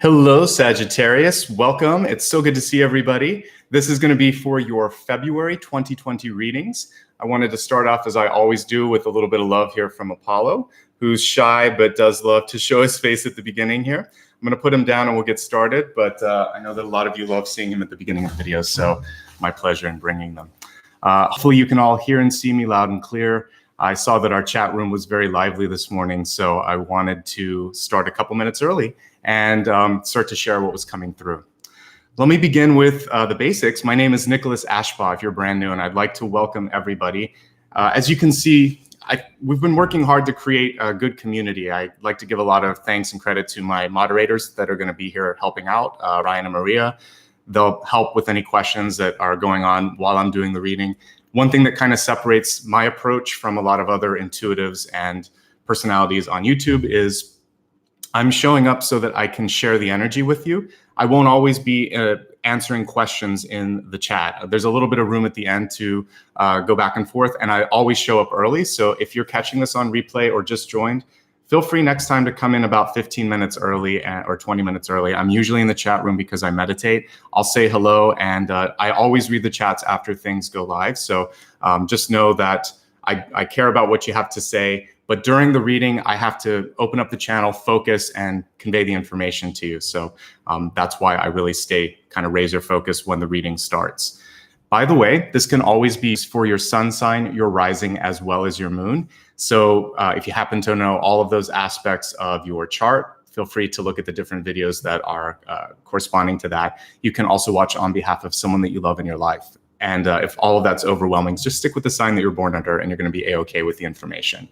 Hello, Sagittarius. Welcome. It's so good to see everybody. This is going to be for your February 2020 readings. I wanted to start off, as I always do, with a little bit of love here from Apollo, who's shy but does love to show his face at the beginning here. I'm going to put him down and we'll get started, but I know that a lot of you love seeing him at the beginning of the videos, so my pleasure in bringing them. Hopefully you can all hear and see me loud and clear. I saw that our chat room was very lively this morning, so I wanted to start a couple minutes early and start to share what was coming through. Let me begin with the basics. My name is Nicholas Ashbaugh, if you're brand new, and I'd like to welcome everybody. As you can see, we've been working hard to create a good community. I'd like to give a lot of thanks and credit to my moderators that are going to be here helping out, Ryan and Maria. They'll help with any questions that are going on while I'm doing the reading. One thing that kind of separates my approach from a lot of other intuitives and personalities on YouTube is I'm showing up so that I can share the energy with you. I won't always be answering questions in the chat. There's a little bit of room at the end to go back and forth, and I always show up early. So if you're catching this on replay or just joined, feel free next time to come in about 15 minutes early or 20 minutes early. I'm usually in the chat room because I meditate. I'll say hello, and I always read the chats after things go live. So just know that I care about what you have to say. But during the reading, I have to open up the channel, focus, and convey the information to you. So that's why I really stay kind of razor focused when the reading starts. By the way, this can always be for your sun sign, your rising, as well as your moon. So if you happen to know all of those aspects of your chart, feel free to look at the different videos that are corresponding to that. You can also watch on behalf of someone that you love in your life. And if all of that's overwhelming, just stick with the sign that you're born under and you're going to be A-okay with the information.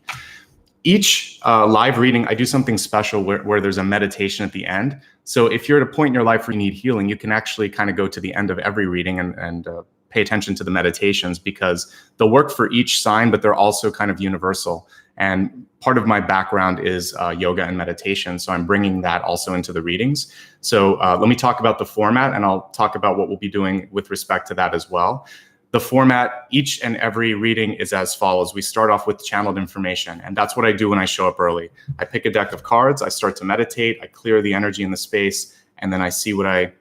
Each live reading, I do something special where there's a meditation at the end. So if you're at a point in your life where you need healing, you can actually kind of go to the end of every reading and pay attention to the meditations, because they'll work for each sign, but they're also kind of universal. And part of my background is yoga and meditation, so I'm bringing that also into the readings. So let me talk about the format, and I'll talk about what we'll be doing with respect to that as well. The format, each and every reading is as follows. We start off with channeled information, and that's what I do when I show up early. I pick a deck of cards, I start to meditate, I clear the energy in the space, and then I see what I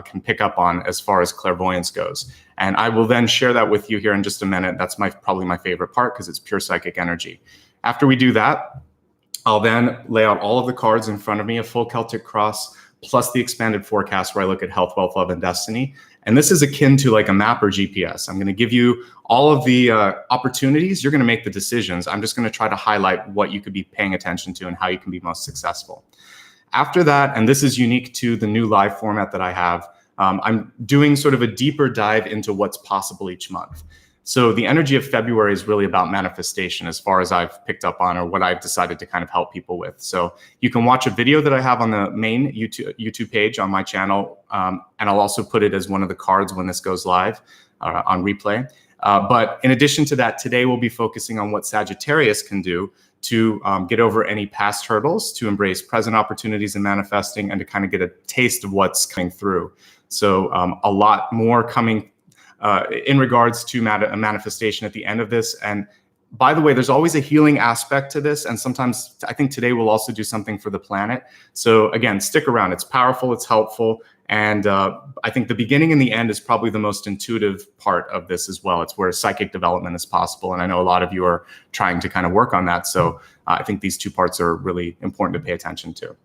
can pick up on as far as clairvoyance goes. And I will then share that with you here in just a minute. That's probably my favorite part because it's pure psychic energy. After we do that, I'll then lay out all of the cards in front of me, a full Celtic cross, plus the expanded forecast where I look at health, wealth, love, and destiny. And this is akin to like a map or GPS. I'm going to give you all of the opportunities. You're going to make the decisions. I'm just going to try to highlight what you could be paying attention to and how you can be most successful. After that, and this is unique to the new live format that I have, I'm doing sort of a deeper dive into what's possible each month. So the energy of February is really about manifestation as far as I've picked up on, or what I've decided to kind of help people with. So you can watch a video that I have on the main YouTube page on my channel, and I'll also put it as one of the cards when this goes live on replay. But in addition to that, today we'll be focusing on what Sagittarius can do to get over any past hurdles, to embrace present opportunities in manifesting, and to kind of get a taste of what's coming through. So a lot more coming in regards to manifestation at the end of this. And by the way, there's always a healing aspect to this. And sometimes I think today we'll also do something for the planet. So again, stick around. It's powerful, it's helpful. And I think the beginning and the end is probably the most intuitive part of this as well. It's where psychic development is possible. And I know a lot of you are trying to kind of work on that. So I think these two parts are really important to pay attention to.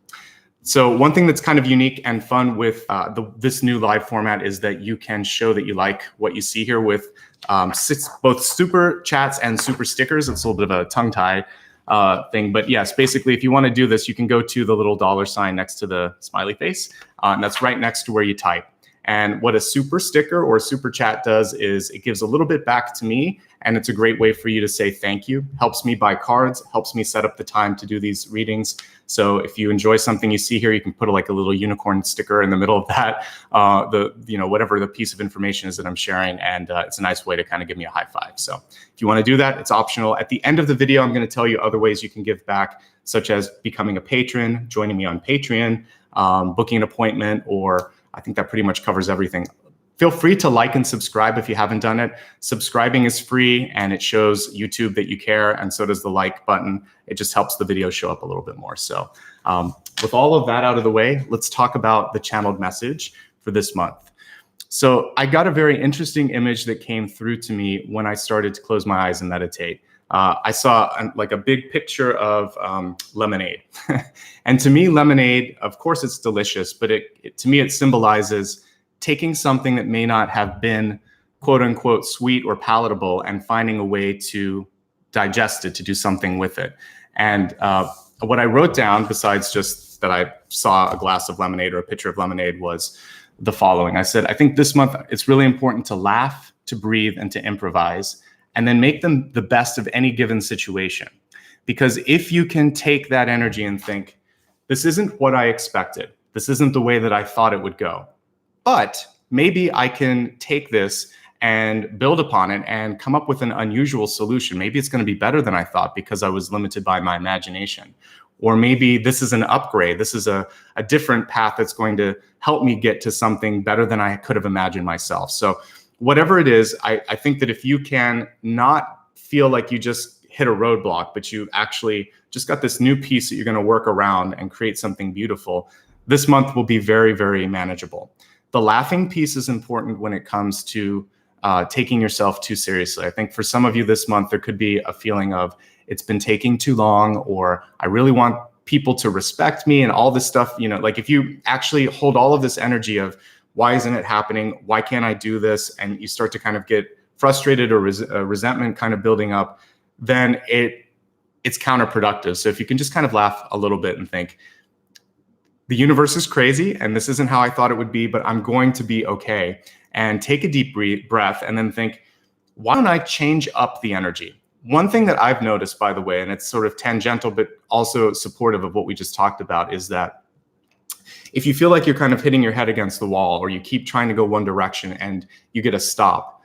So one thing that's kind of unique and fun with this new live format is that you can show that you like what you see here with both super chats and super stickers. It's a little bit of a tongue tie thing. But yes, basically, if you want to do this, you can go to the little $ next to the smiley face. And that's right next to where you type. And what a super sticker or super chat does is it gives a little bit back to me. And it's a great way for you to say thank you. Helps me buy cards, helps me set up the time to do these readings. So if you enjoy something you see here, you can put like a little unicorn sticker in the middle of that, whatever the piece of information is that I'm sharing. And it's a nice way to kind of give me a high five. So if you want to do that, it's optional. At the end of the video, I'm going to tell you other ways you can give back, such as becoming a patron, joining me on Patreon, booking an appointment, or I think that pretty much covers everything. Feel free to like and subscribe if you haven't done it. Subscribing is free and it shows YouTube that you care, and so does the like button. It just helps the video show up a little bit more. So with all of that out of the way, let's talk about the channeled message for this month. So I got a very interesting image that came through to me when I started to close my eyes and meditate. I saw like a big picture of lemonade. And to me, lemonade, of course, it's delicious, but to me, it symbolizes taking something that may not have been quote unquote sweet or palatable and finding a way to digest it, to do something with it. And what I wrote down, besides just that I saw a glass of lemonade or a pitcher of lemonade, was the following. I said, I think this month it's really important to laugh, to breathe, and to improvise, and then make them the best of any given situation. Because if you can take that energy and think, this isn't what I expected, this isn't the way that I thought it would go, but maybe I can take this and build upon it and come up with an unusual solution. Maybe it's going to be better than I thought because I was limited by my imagination. Or maybe this is an upgrade. This is a different path that's going to help me get to something better than I could have imagined myself. So whatever it is, I think that if you can not feel like you just hit a roadblock, but you actually just got this new piece that you're going to work around and create something beautiful, this month will be very, very manageable. The laughing piece is important when it comes to taking yourself too seriously. I think for some of you this month, there could be a feeling of it's been taking too long, or I really want people to respect me and all this stuff. You know, like if you actually hold all of this energy of why isn't it happening? Why can't I do this? And you start to kind of get frustrated or resentment kind of building up, then it's counterproductive. So if you can just kind of laugh a little bit and think, the universe is crazy and this isn't how I thought it would be, but I'm going to be okay. And take a deep breath and then think, why don't I change up the energy? One thing that I've noticed, by the way, and it's sort of tangential, but also supportive of what we just talked about, is that if you feel like you're kind of hitting your head against the wall, or you keep trying to go one direction and you get a stop,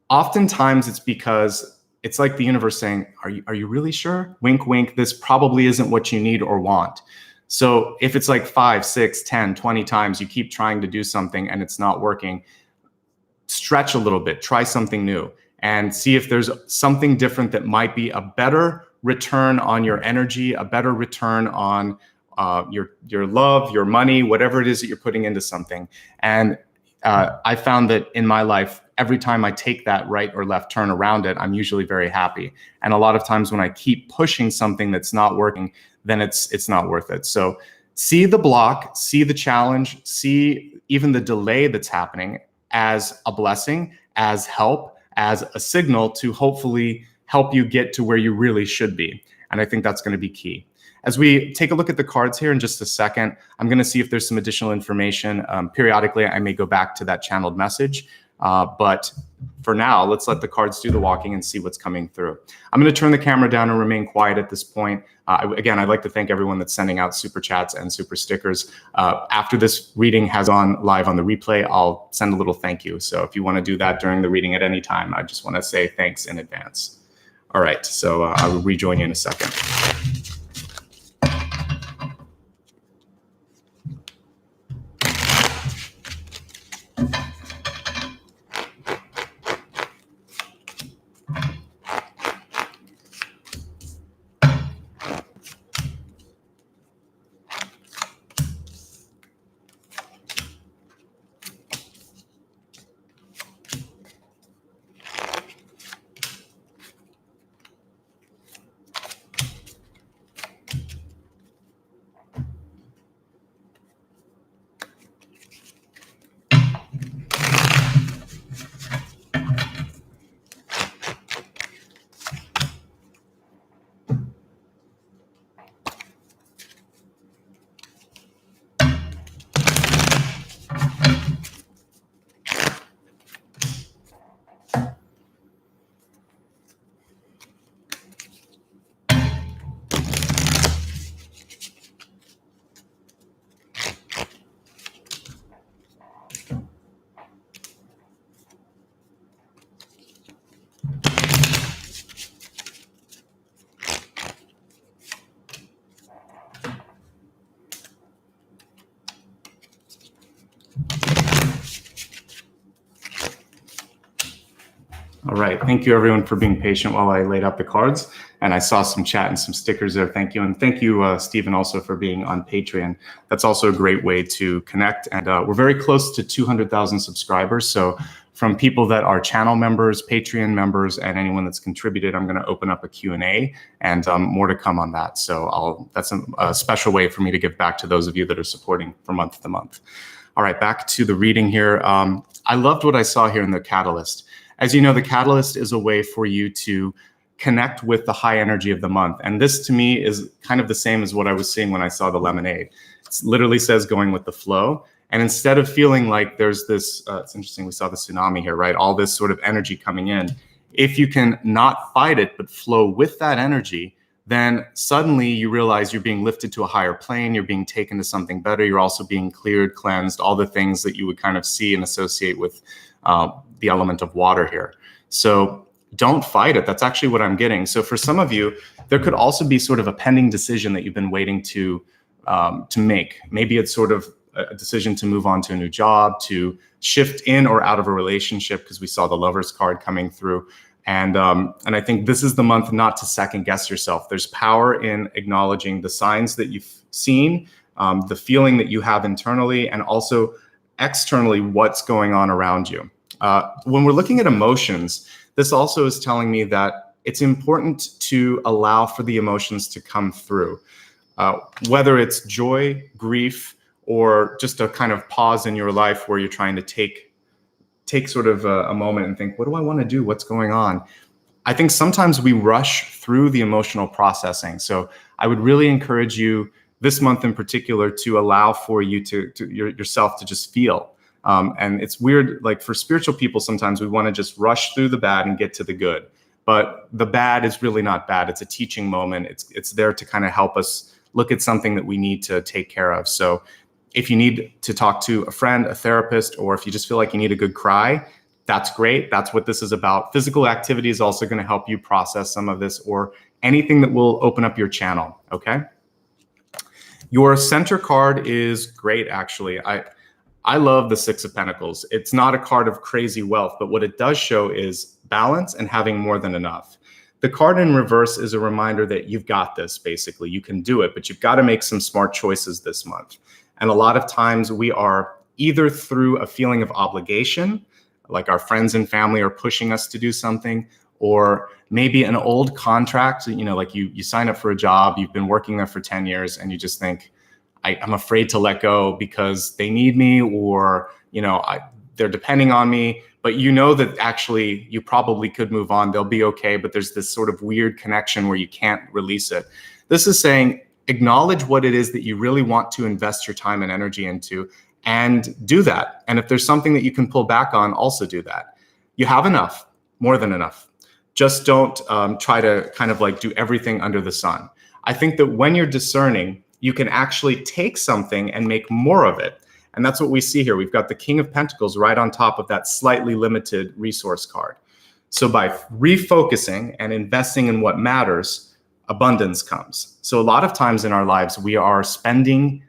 oftentimes it's because it's like the universe saying, are you really sure? Wink, wink, this probably isn't what you need or want. So if it's like 5, 6, 10, 20 times you keep trying to do something and it's not working, stretch a little bit, try something new, and see if there's something different that might be a better return on your energy, a better return on your love, your money, whatever it is that you're putting into something. And I found that in my life, every time I take that right or left turn around it, I'm usually very happy. And a lot of times when I keep pushing something that's not working, then it's not worth it. So see the block, see the challenge, see even the delay that's happening as a blessing, as help, as a signal to hopefully help you get to where you really should be. And I think that's going to be key. As we take a look at the cards here in just a second, I'm going to see if there's some additional information. Periodically, I may go back to that channeled message. But for now, let's let the cards do the walking and see what's coming through. I'm going to turn the camera down and remain quiet at this point. Again, I'd like to thank everyone that's sending out super chats and super stickers. After this reading has gone live on the replay, I'll send a little thank you. So if you want to do that during the reading at any time, I just want to say thanks in advance. All right, so I will rejoin you in a second. All right. Thank you, everyone, for being patient while I laid out the cards. And I saw some chat and some stickers there. Thank you. And thank you, Stephen, also for being on Patreon. That's also a great way to connect. And we're very close to 200,000 subscribers. So from people that are channel members, Patreon members, and anyone that's contributed, I'm going to open up a Q&A and more to come on that. So that's a special way for me to give back to those of you that are supporting from month to month. All right, back to the reading here. I loved what I saw here in the Catalyst. As you know, the Catalyst is a way for you to connect with the high energy of the month. And this to me is kind of the same as what I was seeing when I saw the Lemonade. It literally says going with the flow. And instead of feeling like there's this, it's interesting, we saw the tsunami here, right? All this sort of energy coming in. If you can not fight it, but flow with that energy, then suddenly you realize you're being lifted to a higher plane, you're being taken to something better, you're also being cleared, cleansed, all the things that you would kind of see and associate with the element of water here. So don't fight it. That's actually what I'm getting. So for some of you, there could also be sort of a pending decision that you've been waiting to make. Maybe it's sort of a decision to move on to a new job, to shift in or out of a relationship, because we saw the Lovers card coming through. And I think this is the month not to second guess yourself. There's power in acknowledging the signs that you've seen, the feeling that you have internally, and also externally what's going on around you. When we're looking at emotions, this also is telling me that it's important to allow for the emotions to come through, whether it's joy, grief, or just a kind of pause in your life where you're trying to take sort of a moment and think, what do I want to do? What's going on? I think sometimes we rush through the emotional processing. So I would really encourage you this month in particular to allow for you to yourself to just feel. And it's weird, like for spiritual people, sometimes we want to just rush through the bad and get to the good. But the bad is really not bad. It's a teaching moment. It's there to kind of help us look at something that we need to take care of. So if you need to talk to a friend, a therapist, or if you just feel like you need a good cry, that's great. That's what this is about. Physical activity is also going to help you process some of this, or anything that will open up your channel, okay? Your center card is great, actually. I love the Six of Pentacles. It's not a card of crazy wealth, but what it does show is balance and having more than enough. The card in reverse is a reminder that you've got this, basically. You can do it, but you've got to make some smart choices this month. And a lot of times we are either through a feeling of obligation, like our friends and family are pushing us to do something, or maybe an old contract, like you sign up for a job, you've been working there for 10 years, and you just think, I'm afraid to let go because they need me, or they're depending on me, but you know that actually you probably could move on, they'll be okay, but there's this sort of weird connection where you can't release it. This is saying, acknowledge what it is that you really want to invest your time and energy into, and do that. And if there's something that you can pull back on, also do that. You have enough, more than enough. Just don't try to kind of like do everything under the sun. I think that when you're discerning, you can actually take something and make more of it. And that's what we see here. We've got the King of Pentacles right on top of that slightly limited resource card. So by refocusing and investing in what matters, abundance comes. So a lot of times in our lives, we are spending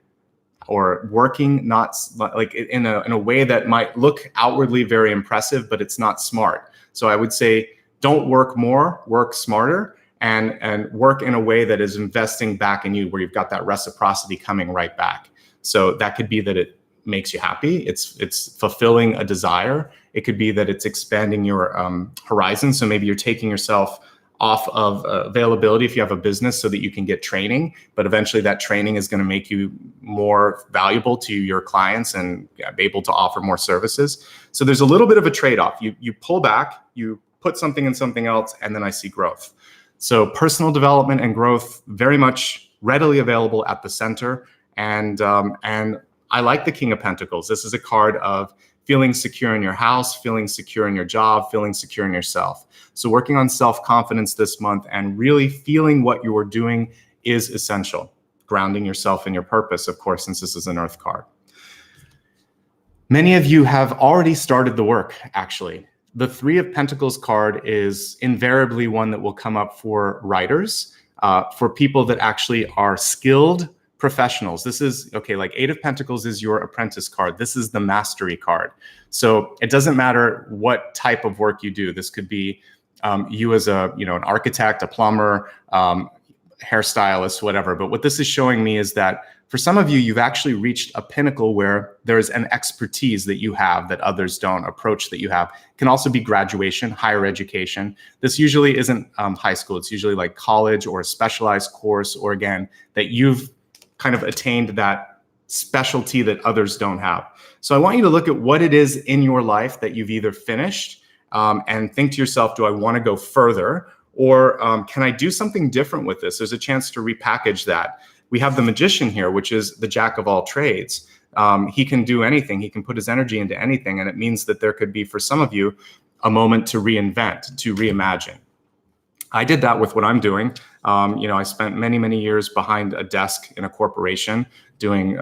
or working not like in a way that might look outwardly very impressive, but it's not smart. So I would say, don't work more, work smarter, and work in a way that is investing back in you, where you've got that reciprocity coming right back. So that could be that it makes you happy. It's fulfilling a desire. It could be that it's expanding your horizon. So maybe you're taking yourself off of availability if you have a business so that you can get training, but eventually that training is going to make you more valuable to your clients and be able to offer more services. So there's a little bit of a trade-off. You pull back, you put something in something else, and then I see growth. So personal development and growth very much readily available at the center. And I like the King of Pentacles. This is a card of feeling secure in your house, feeling secure in your job, feeling secure in yourself. So working on self-confidence this month and really feeling what you are doing is essential. Grounding yourself in your purpose, of course, since this is an Earth card. Many of you have already started the work, actually. The Three of Pentacles card is invariably one that will come up for writers, for people that actually are skilled professionals. This is, okay, like Eight of Pentacles is your apprentice card. This is the mastery card. So it doesn't matter what type of work you do. This could be you as a, an architect, a plumber, hairstylist, whatever. But what this is showing me is that for some of you, you've actually reached a pinnacle where there's an expertise that you have that others don't, approach that you have. It can also be graduation, higher education. This usually isn't high school. It's usually like college or a specialized course, or again, that you've kind of attained that specialty that others don't have. So I want you to look at what it is in your life that you've either finished and think to yourself, do I want to go further? Or can I do something different with this? There's a chance to repackage that. We have the Magician here, which is the jack of all trades. He can do anything. He can put his energy into anything. And it means that there could be, for some of you, a moment to reinvent, to reimagine. I did that with what I'm doing. I spent many, many years behind a desk in a corporation doing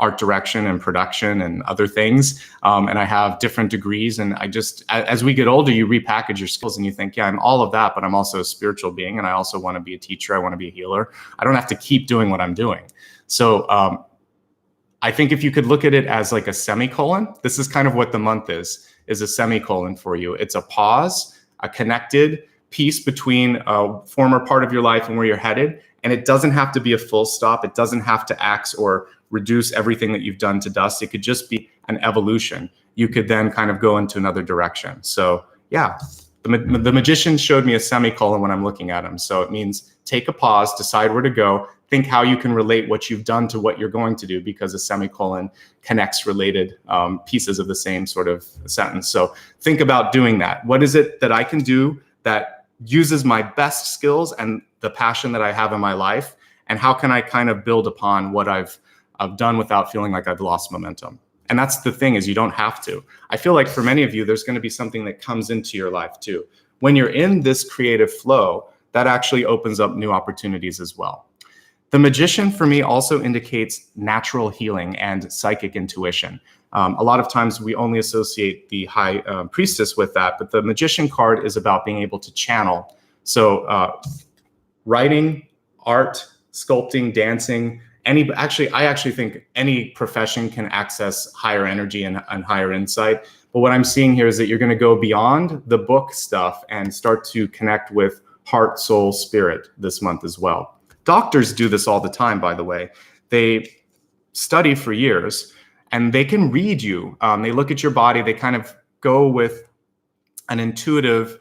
art direction and production and other things. And I have different degrees. And I just, as we get older, you repackage your skills and you think, yeah, I'm all of that, but I'm also a spiritual being. And I also want to be a teacher. I want to be a healer. I don't have to keep doing what I'm doing. So I think if you could look at it as like a semicolon, this is kind of what the month is a semicolon for you. It's a pause, a connected piece between a former part of your life and where you're headed. And it doesn't have to be a full stop. It doesn't have to axe or reduce everything that you've done to dust. It could just be an evolution. You could then kind of go into another direction. So yeah, the Magician showed me a semicolon when I'm looking at him. So it means take a pause, decide where to go, think how you can relate what you've done to what you're going to do, because a semicolon connects related pieces of the same sort of sentence. So think about doing that. What is it that I can do that uses my best skills and the passion that I have in my life? And how can I kind of build upon what I've done without feeling like I've lost momentum? And that's the thing, is you don't have to. I feel like for many of you, there's going to be something that comes into your life too. When you're in this creative flow, that actually opens up new opportunities as well. The Magician for me also indicates natural healing and psychic intuition. A lot of times we only associate the High Priestess with that, but the Magician card is about being able to channel. So writing, art, sculpting, dancing, I actually think any profession can access higher energy and higher insight. But what I'm seeing here is that you're going to go beyond the book stuff and start to connect with heart, soul, spirit this month as well. Doctors do this all the time, by the way. They study for years and they can read you. They look at your body. They kind of go with an intuitive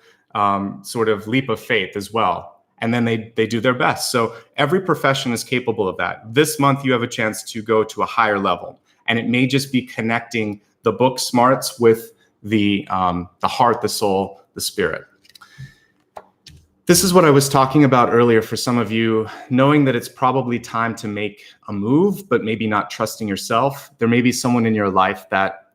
sort of leap of faith as well. And then they do their best. So every profession is capable of that. This month, you have a chance to go to a higher level. And it may just be connecting the book smarts with the heart, the soul, the spirit. This is what I was talking about earlier for some of you, knowing that it's probably time to make a move, but maybe not trusting yourself. There may be someone in your life that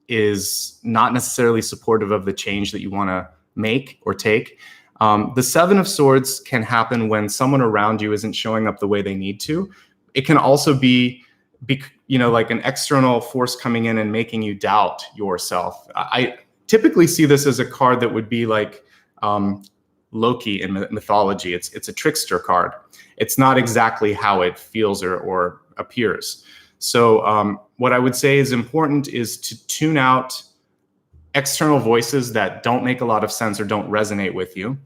is not necessarily supportive of the change that you want to make or take. The Seven of Swords can happen when someone around you isn't showing up the way they need to. It can also be like an external force coming in and making you doubt yourself. I typically see this as a card that would be like Loki in mythology. It's a trickster card. It's not exactly how it feels or appears. So what I would say is important is to tune out external voices that don't make a lot of sense or don't resonate with you.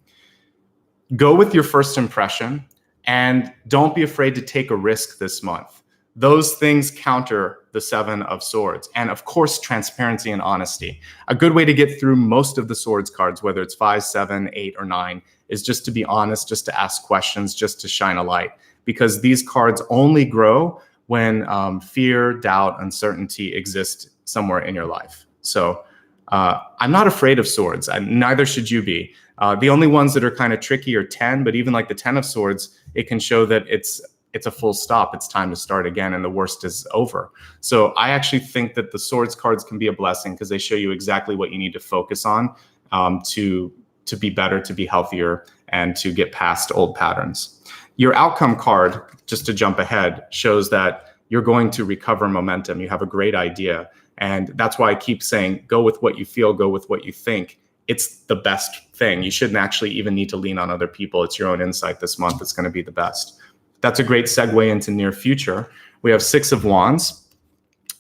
Go with your first impression and don't be afraid to take a risk this month. Those things counter the Seven of Swords. And of course, transparency and honesty. A good way to get through most of the Swords cards, whether it's 5, 7, 8, or 9, is just to be honest, just to ask questions, just to shine a light. Because these cards only grow when fear, doubt, uncertainty exist somewhere in your life. So I'm not afraid of swords. Neither should you be. The only ones that are kind of tricky are 10, but even like the 10 of Swords, it can show that it's a full stop. It's time to start again, and the worst is over. So I actually think that the Swords cards can be a blessing because they show you exactly what you need to focus on to be better, to be healthier, and to get past old patterns. Your outcome card, just to jump ahead, shows that you're going to recover momentum. You have a great idea. And that's why I keep saying, go with what you feel, go with what you think. It's the best thing. You shouldn't actually even need to lean on other people. It's your own insight this month that's going to be the best. That's a great segue into near future. We have 6 of Wands.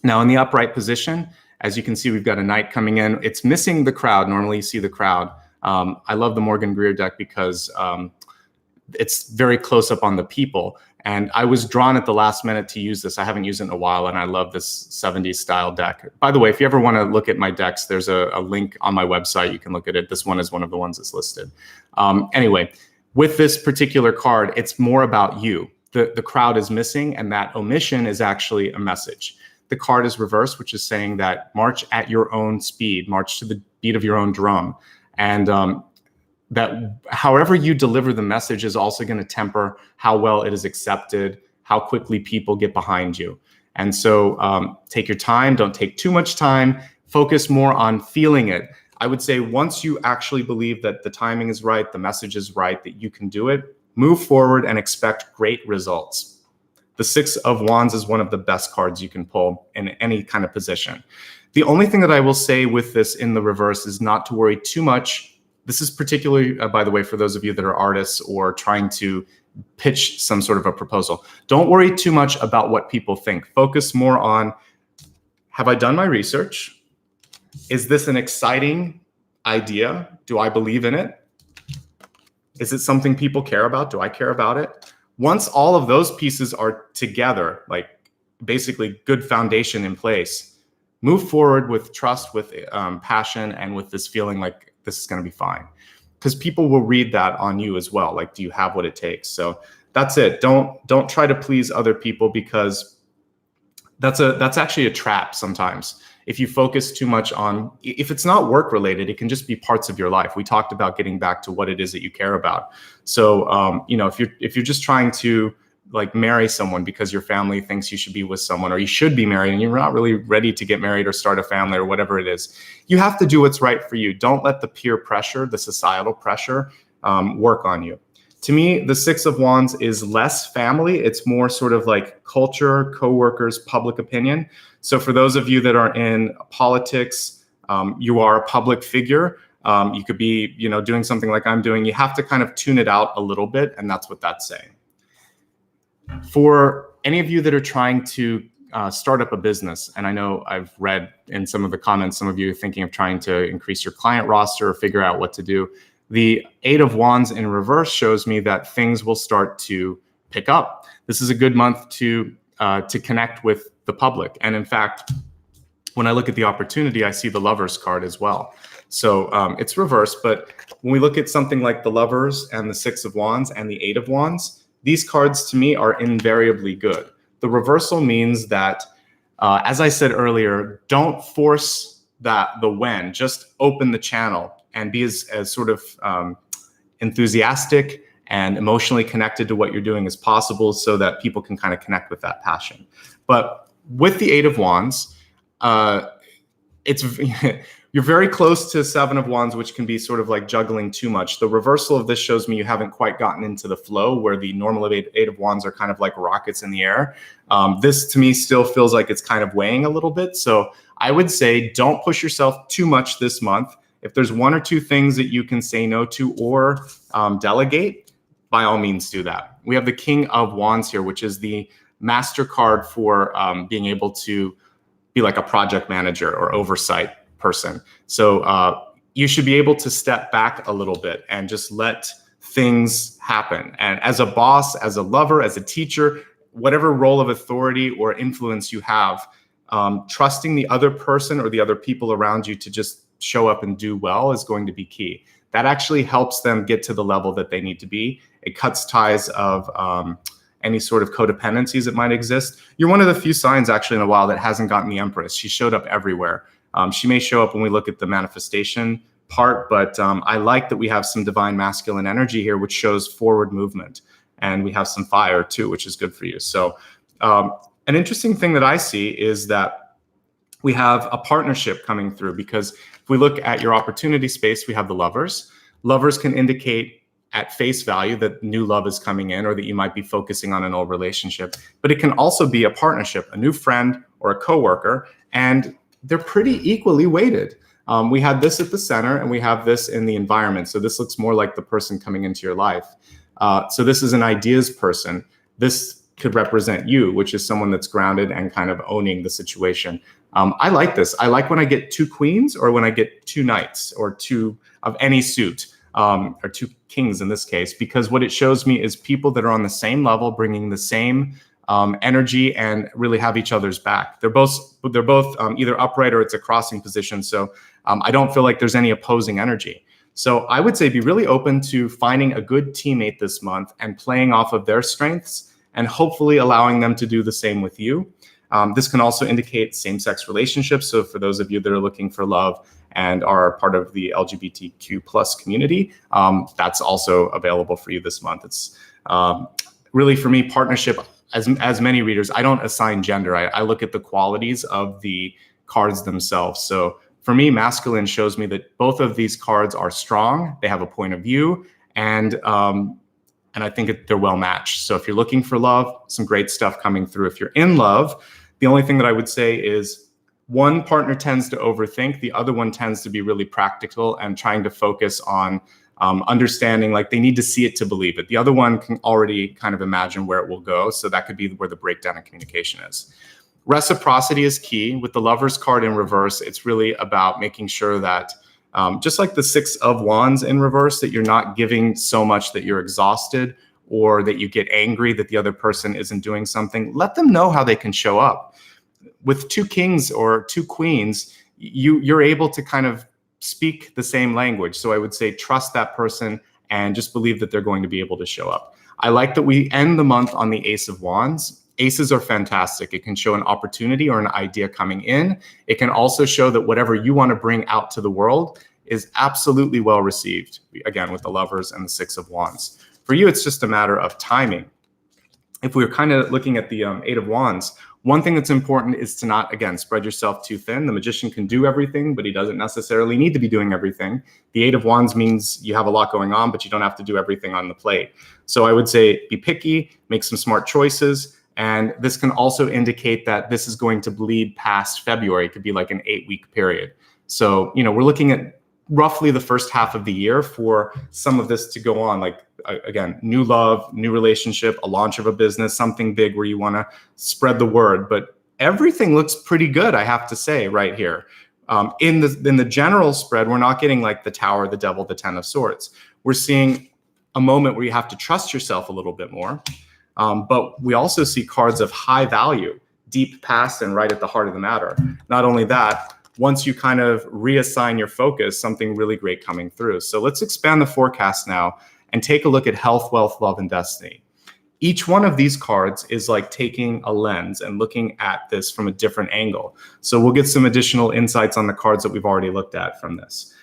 Now in the upright position, as you can see, we've got a knight coming in. It's missing the crowd. Normally you see the crowd. I love the Morgan Greer deck because it's very close up on the people. And I was drawn at the last minute to use this. I haven't used it in a while, and I love this 70s style deck. By the way, if you ever want to look at my decks, there's a link on my website. You can look at it. This one is one of the ones that's listed. Anyway, with this particular card, it's more about you. The crowd is missing, and that omission is actually a message. The card is reversed, which is saying that march at your own speed, march to the beat of your own drum. And that however you deliver the message is also going to temper how well it is accepted, how quickly people get behind you. And so take your time, don't take too much time, focus more on feeling it. I would say once you actually believe that the timing is right, the message is right, that you can do it, move forward and expect great results. The 6 of Wands is one of the best cards you can pull in any kind of position. The only thing that I will say with this in the reverse is not to worry too much. This is particularly, by the way, for those of you that are artists or trying to pitch some sort of a proposal. Don't worry too much about what people think. Focus more on, have I done my research? Is this an exciting idea? Do I believe in it? Is it something people care about? Do I care about it? Once all of those pieces are together, like basically good foundation in place, move forward with trust, with passion, and with this feeling like this is going to be fine. Because people will read that on you as well. Like, do you have what it takes? So that's it. Don't try to please other people, because that's actually a trap sometimes. If you focus too much on, if it's not work related, it can just be parts of your life. We talked about getting back to what it is that you care about. So, if you're just trying to like marry someone because your family thinks you should be with someone, or you should be married and you're not really ready to get married or start a family or whatever it is, you have to do what's right for you. Don't let the peer pressure, the societal pressure, work on you. To me, the 6 of Wands is less family. It's more sort of like culture, coworkers, public opinion. So for those of you that are in politics, you are a public figure. You could be, doing something like I'm doing. You have to kind of tune it out a little bit, and that's what that's saying. For any of you that are trying to start up a business, and I know I've read in some of the comments, some of you are thinking of trying to increase your client roster or figure out what to do. The 8 of Wands in reverse shows me that things will start to pick up. This is a good month to connect with the public. And in fact, when I look at the opportunity, I see the Lovers card as well. So it's reversed, but when we look at something like the Lovers and the 6 of Wands and the 8 of Wands, these cards to me are invariably good. The reversal means that, as I said earlier, don't force the when, just open the channel and be as sort of enthusiastic and emotionally connected to what you're doing as possible, so that people can kind of connect with that passion. But with the 8 of Wands, you're very close to 7 of Wands, which can be sort of like juggling too much. The reversal of this shows me you haven't quite gotten into the flow, where the normal 8 of Wands are kind of like rockets in the air. This to me still feels like it's kind of weighing a little bit. So I would say don't push yourself too much this month. If there's 1 or 2 things that you can say no to or delegate, by all means do that. We have the King of Wands here, which is the master card for being able to be like a project manager or oversight person. So you should be able to step back a little bit and just let things happen. And as a boss, as a lover, as a teacher, whatever role of authority or influence you have, trusting the other person or the other people around you to just show up and do well is going to be key. That actually helps them get to the level that they need to be. It cuts ties of any sort of codependencies that might exist. You're one of the few signs actually in a while that hasn't gotten the Empress. She showed up everywhere. She may show up when we look at the manifestation part, but I like that we have some divine masculine energy here, which shows forward movement. And we have some fire too, which is good for you. So an interesting thing that I see is that we have a partnership coming through, because if we look at your opportunity space, we have the Lovers. Lovers can indicate at face value that new love is coming in, or that you might be focusing on an old relationship, but it can also be a partnership, a new friend or a coworker, and they're pretty equally weighted. We had this at the center and we have this in the environment. So this looks more like the person coming into your life. So this is an ideas person. this could represent you, which is someone that's grounded and kind of owning the situation. I like this. I like when I get 2 queens or when I get 2 knights or 2 of any suit, or 2 kings in this case, because what it shows me is people that are on the same level, bringing the same energy and really have each other's back. They're both either upright or it's a crossing position. So I don't feel like there's any opposing energy. So I would say be really open to finding a good teammate this month and playing off of their strengths and hopefully allowing them to do the same with you. This can also indicate same-sex relationships. So for those of you that are looking for love and are part of the LGBTQ plus community, that's also available for you this month. It's really, for me, partnership, as many readers, I don't assign gender. I look at the qualities of the cards themselves. So for me, masculine shows me that both of these cards are strong. They have a point of view, and I think they're well matched. So if you're looking for love, some great stuff coming through. If you're in love, the only thing that I would say is one partner tends to overthink. The other one tends to be really practical and trying to focus on understanding, like they need to see it to believe it. The other one can already kind of imagine where it will go. So that could be where the breakdown in communication is. Reciprocity is key. With the Lovers card in reverse, it's really about making sure that just like the 6 of Wands in reverse, that you're not giving so much that you're exhausted or that you get angry that the other person isn't doing something. Let them know how they can show up. With 2 kings or 2 queens, you're able to kind of speak the same language. So I would say trust that person and just believe that they're going to be able to show up. I like that we end the month on the Ace of Wands. Aces are fantastic. It can show an opportunity or an idea coming in. It can also show that whatever you want to bring out to the world is absolutely well received, again, with the Lovers and the 6 of Wands. For you, it's just a matter of timing. If we're kind of looking at the 8 of Wands, one thing that's important is to not, again, spread yourself too thin. The magician can do everything, but he doesn't necessarily need to be doing everything. The 8 of Wands means you have a lot going on, but you don't have to do everything on the plate. So I would say be picky, make some smart choices. And this can also indicate that this is going to bleed past February. It could be like an 8-week period. So, we're looking at roughly the first half of the year for some of this to go on. Like, again, new love, new relationship, a launch of a business, something big where you want to spread the word. But everything looks pretty good, I have to say, right here. In the general spread, we're not getting like the Tower, the Devil, the 10 of Swords. We're seeing a moment where you have to trust yourself a little bit more. But we also see cards of high value, deep past and right at the heart of the matter. Not only that, once you kind of reassign your focus, something really great coming through. So let's expand the forecast now and take a look at health, wealth, love, and destiny. Each one of these cards is like taking a lens and looking at this from a different angle. So we'll get some additional insights on the cards that we've already looked at from this.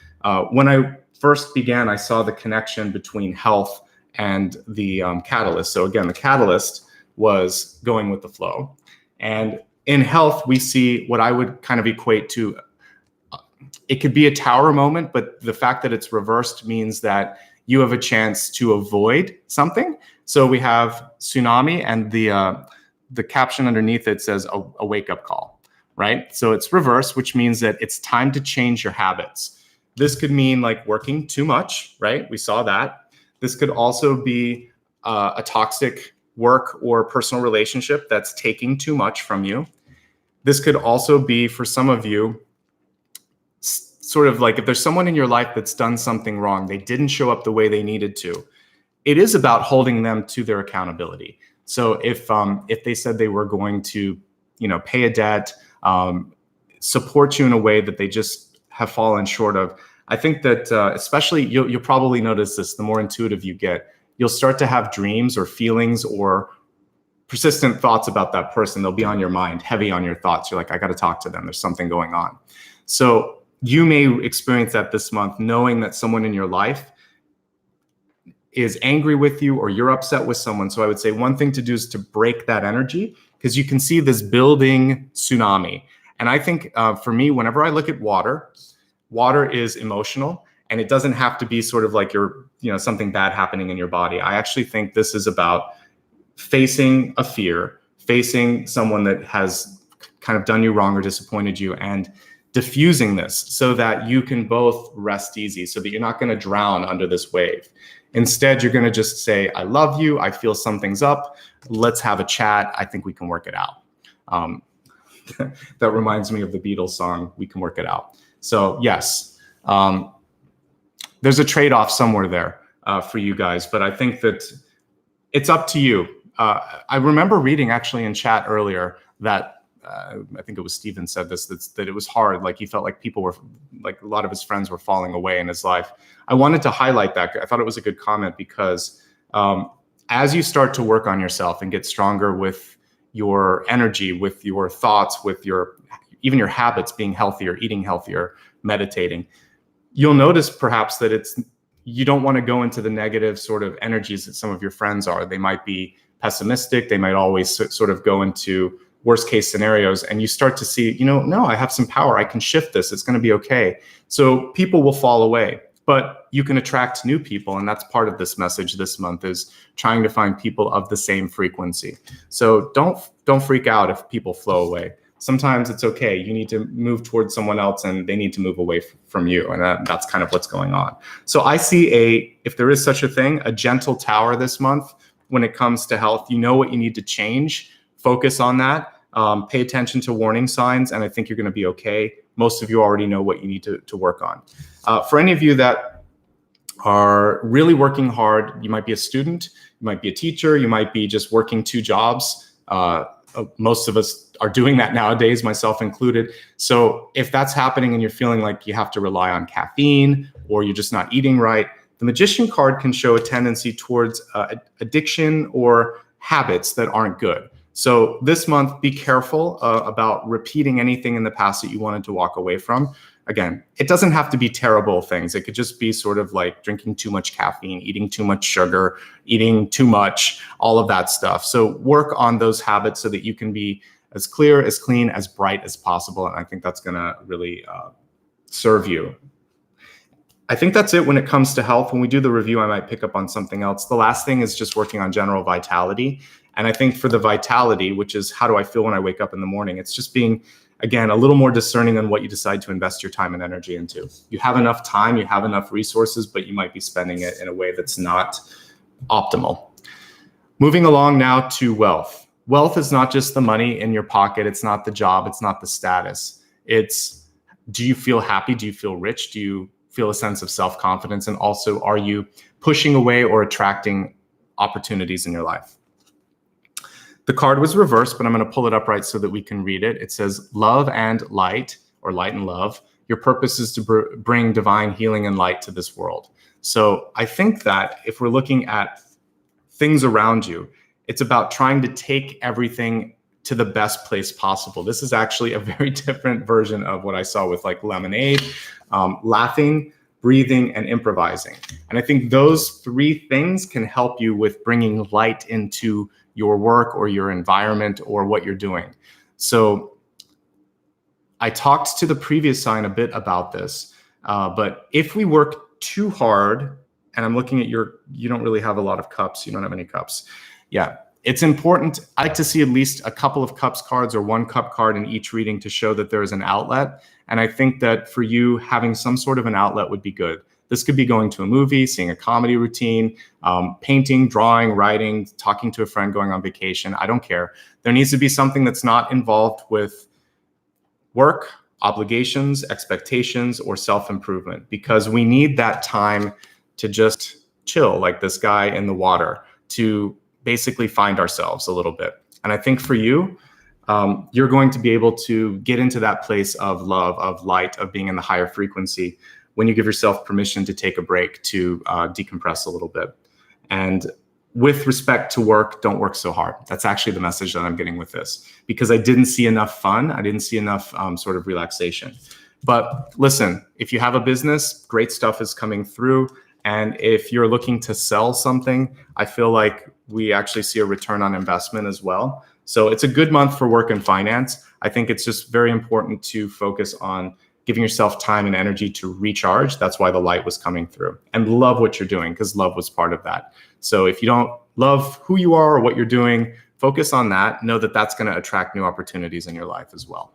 When I first began, I saw the connection between health and the catalyst. So again, the catalyst was going with the flow. And in health, we see what I would kind of equate to, it could be a tower moment, but the fact that it's reversed means that you have a chance to avoid something. So we have tsunami, and the caption underneath it says a wake-up call, right? So it's reversed, which means that it's time to change your habits. This could mean like working too much, right? We saw that. This could also be a toxic work or personal relationship that's taking too much from you. This could also be, for some of you, sort of like if there's someone in your life that's done something wrong, they didn't show up the way they needed to. It is about holding them to their accountability. So if they said they were going to, pay a debt, support you in a way that they just have fallen short of, I think that especially you'll probably notice this, the more intuitive you get, you'll start to have dreams or feelings or persistent thoughts about that person. They'll be on your mind, heavy on your thoughts. You're like, I got to talk to them. There's something going on. So you may experience that this month, knowing that someone in your life is angry with you or you're upset with someone. So I would say one thing to do is to break that energy, because you can see this building tsunami. And I think for me, whenever I look at water is emotional, and it doesn't have to be sort of like something bad happening in your body. I actually think this is about facing a fear, facing someone that has kind of done you wrong or disappointed you, and diffusing this so that you can both rest easy, so that you're not going to drown under this wave. Instead, you're going to just say, I love you. I feel something's up. Let's have a chat. I think we can work it out. That reminds me of the Beatles song, We Can Work It Out. So yes, there's a trade-off somewhere there for you guys, but I think that it's up to you. I remember reading actually in chat earlier that I think it was Steven said this, that it was hard. Like he felt like people were, like a lot of his friends were falling away in his life. I wanted to highlight that. I thought it was a good comment because as you start to work on yourself and get stronger with your energy, with your thoughts, with even your habits, being healthier, eating healthier, meditating, you'll notice perhaps that you don't want to go into the negative sort of energies that some of your friends are. They might be pessimistic. They might always sort of go into worst case scenarios, and you start to see, no, I have some power. I can shift this. It's going to be okay. So people will fall away, but you can attract new people. And that's part of this message this month, is trying to find people of the same frequency. So don't freak out if people flow away. Sometimes it's okay. You need to move towards someone else and they need to move away from you. And that's kind of what's going on. So I see if there is such a thing, a gentle tower this month when it comes to health. You know what you need to change. Focus on that. Pay attention to warning signs, and I think you're going to be okay. Most of you already know what you need to work on. For any of you that are really working hard, you might be a student, you might be a teacher, you might be just working 2 jobs. Most of us are doing that nowadays, myself included. So if that's happening and you're feeling like you have to rely on caffeine or you're just not eating right, the Magician card can show a tendency towards addiction or habits that aren't good. So this month, be careful about repeating anything in the past that you wanted to walk away from. Again, it doesn't have to be terrible things. It could just be sort of like drinking too much caffeine, eating too much sugar, eating too much, all of that stuff. So work on those habits so that you can be as clear, as clean, as bright as possible. And I think that's going to really serve you. I think that's it when it comes to health. When we do the review, I might pick up on something else. The last thing is just working on general vitality. And I think for the vitality, which is how do I feel when I wake up in the morning, it's just being, again, a little more discerning on what you decide to invest your time and energy into. You have enough time, you have enough resources, but you might be spending it in a way that's not optimal. Moving along now to wealth. Wealth is not just the money in your pocket. It's not the job. It's not the status. It's, do you feel happy? Do you feel rich? Do you feel a sense of self-confidence? And also, are you pushing away or attracting opportunities in your life? The card was reversed, but I'm going to pull it up right so that we can read it. It says, love and light, or light and love. Your purpose is to bring divine healing and light to this world. So I think that if we're looking at things around you, it's about trying to take everything to the best place possible. This is actually a very different version of what I saw with like lemonade, laughing, breathing, and improvising. And I think those 3 things can help you with bringing light into your work or your environment or what you're doing. So I talked to the previous sign a bit about this, but if we work too hard, and I'm looking at you don't really have a lot of cups. You don't have any cups. Yeah, it's important. I like to see at least a couple of cups cards or 1 cup card in each reading to show that there is an outlet. And I think that for you, having some sort of an outlet would be good. This could be going to a movie, seeing a comedy routine, painting, drawing, writing, talking to a friend, going on vacation. I don't care. There needs to be something that's not involved with work, obligations, expectations, or self-improvement, because we need that time to just chill, like this guy in the water, to basically find ourselves a little bit. And I think for you, you're going to be able to get into that place of love, of light, of being in the higher frequency when you give yourself permission to take a break, to decompress a little bit. And with respect to work, don't work so hard. That's actually the message that I'm getting with this, because I didn't see enough fun. I didn't see enough sort of relaxation. But listen, if you have a business, great stuff is coming through. And if you're looking to sell something, I feel like we actually see a return on investment as well. So it's a good month for work and finance. I think it's just very important to focus on giving yourself time and energy to recharge. That's why the light was coming through. And love what you're doing, because love was part of that. So if you don't love who you are or what you're doing, focus on that. Know that that's going to attract new opportunities in your life as well.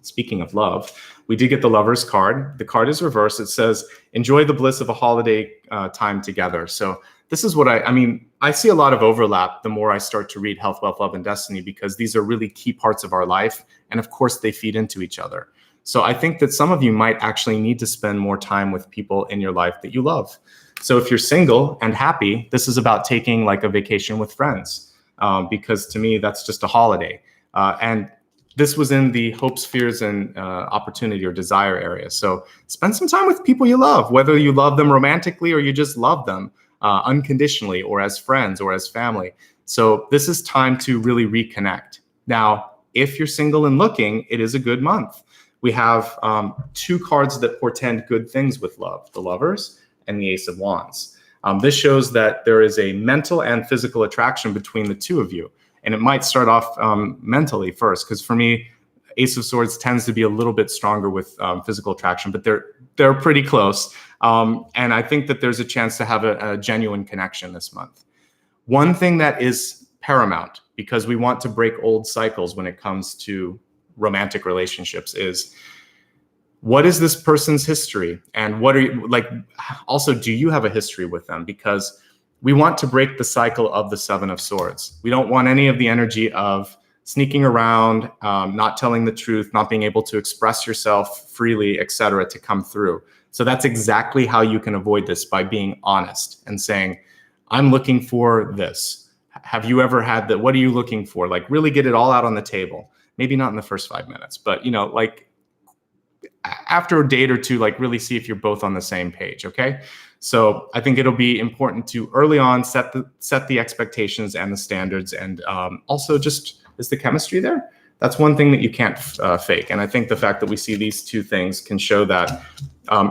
speaking of love, we did get the Lover's card. The card is reversed. It says, enjoy the bliss of a holiday time together. So this is what I mean, I see a lot of overlap the more I start to read Health, Wealth, Love, and Destiny, because these are really key parts of our life. And of course, they feed into each other. So I think that some of you might actually need to spend more time with people in your life that you love. So if you're single and happy, this is about taking like a vacation with friends, because to me, that's just a holiday. And this was in the hopes, fears, and opportunity or desire area. So spend some time with people you love, whether you love them romantically or you just love them unconditionally, or as friends or as family. So this is time to really reconnect. Now, if you're single and looking, it is a good month. We have 2 cards that portend good things with love, the Lovers and the Ace of Wands. This shows that there is a mental and physical attraction between the two of you. And it might start off mentally first, because for me, Ace of Swords tends to be a little bit stronger with physical attraction, but they're pretty close. And I think that there's a chance to have a genuine connection this month. One thing that is paramount, because we want to break old cycles when it comes to romantic relationships, is what is this person's history? And what are you like? Also, do you have a history with them? Because we want to break the cycle of the 7 of Swords. We don't want any of the energy of sneaking around, not telling the truth, not being able to express yourself freely, etc., to come through. So that's exactly how you can avoid this, by being honest and saying, I'm looking for this. Have you ever had that? What are you looking for? Like, really get it all out on the table. Maybe not in the first 5 minutes, but like after a date or two, like really see if you're both on the same page. Okay. So I think it'll be important to early on set the expectations and the standards, and also just, is the chemistry there? That's one thing that you can't fake. And I think the fact that we see these 2 things can show that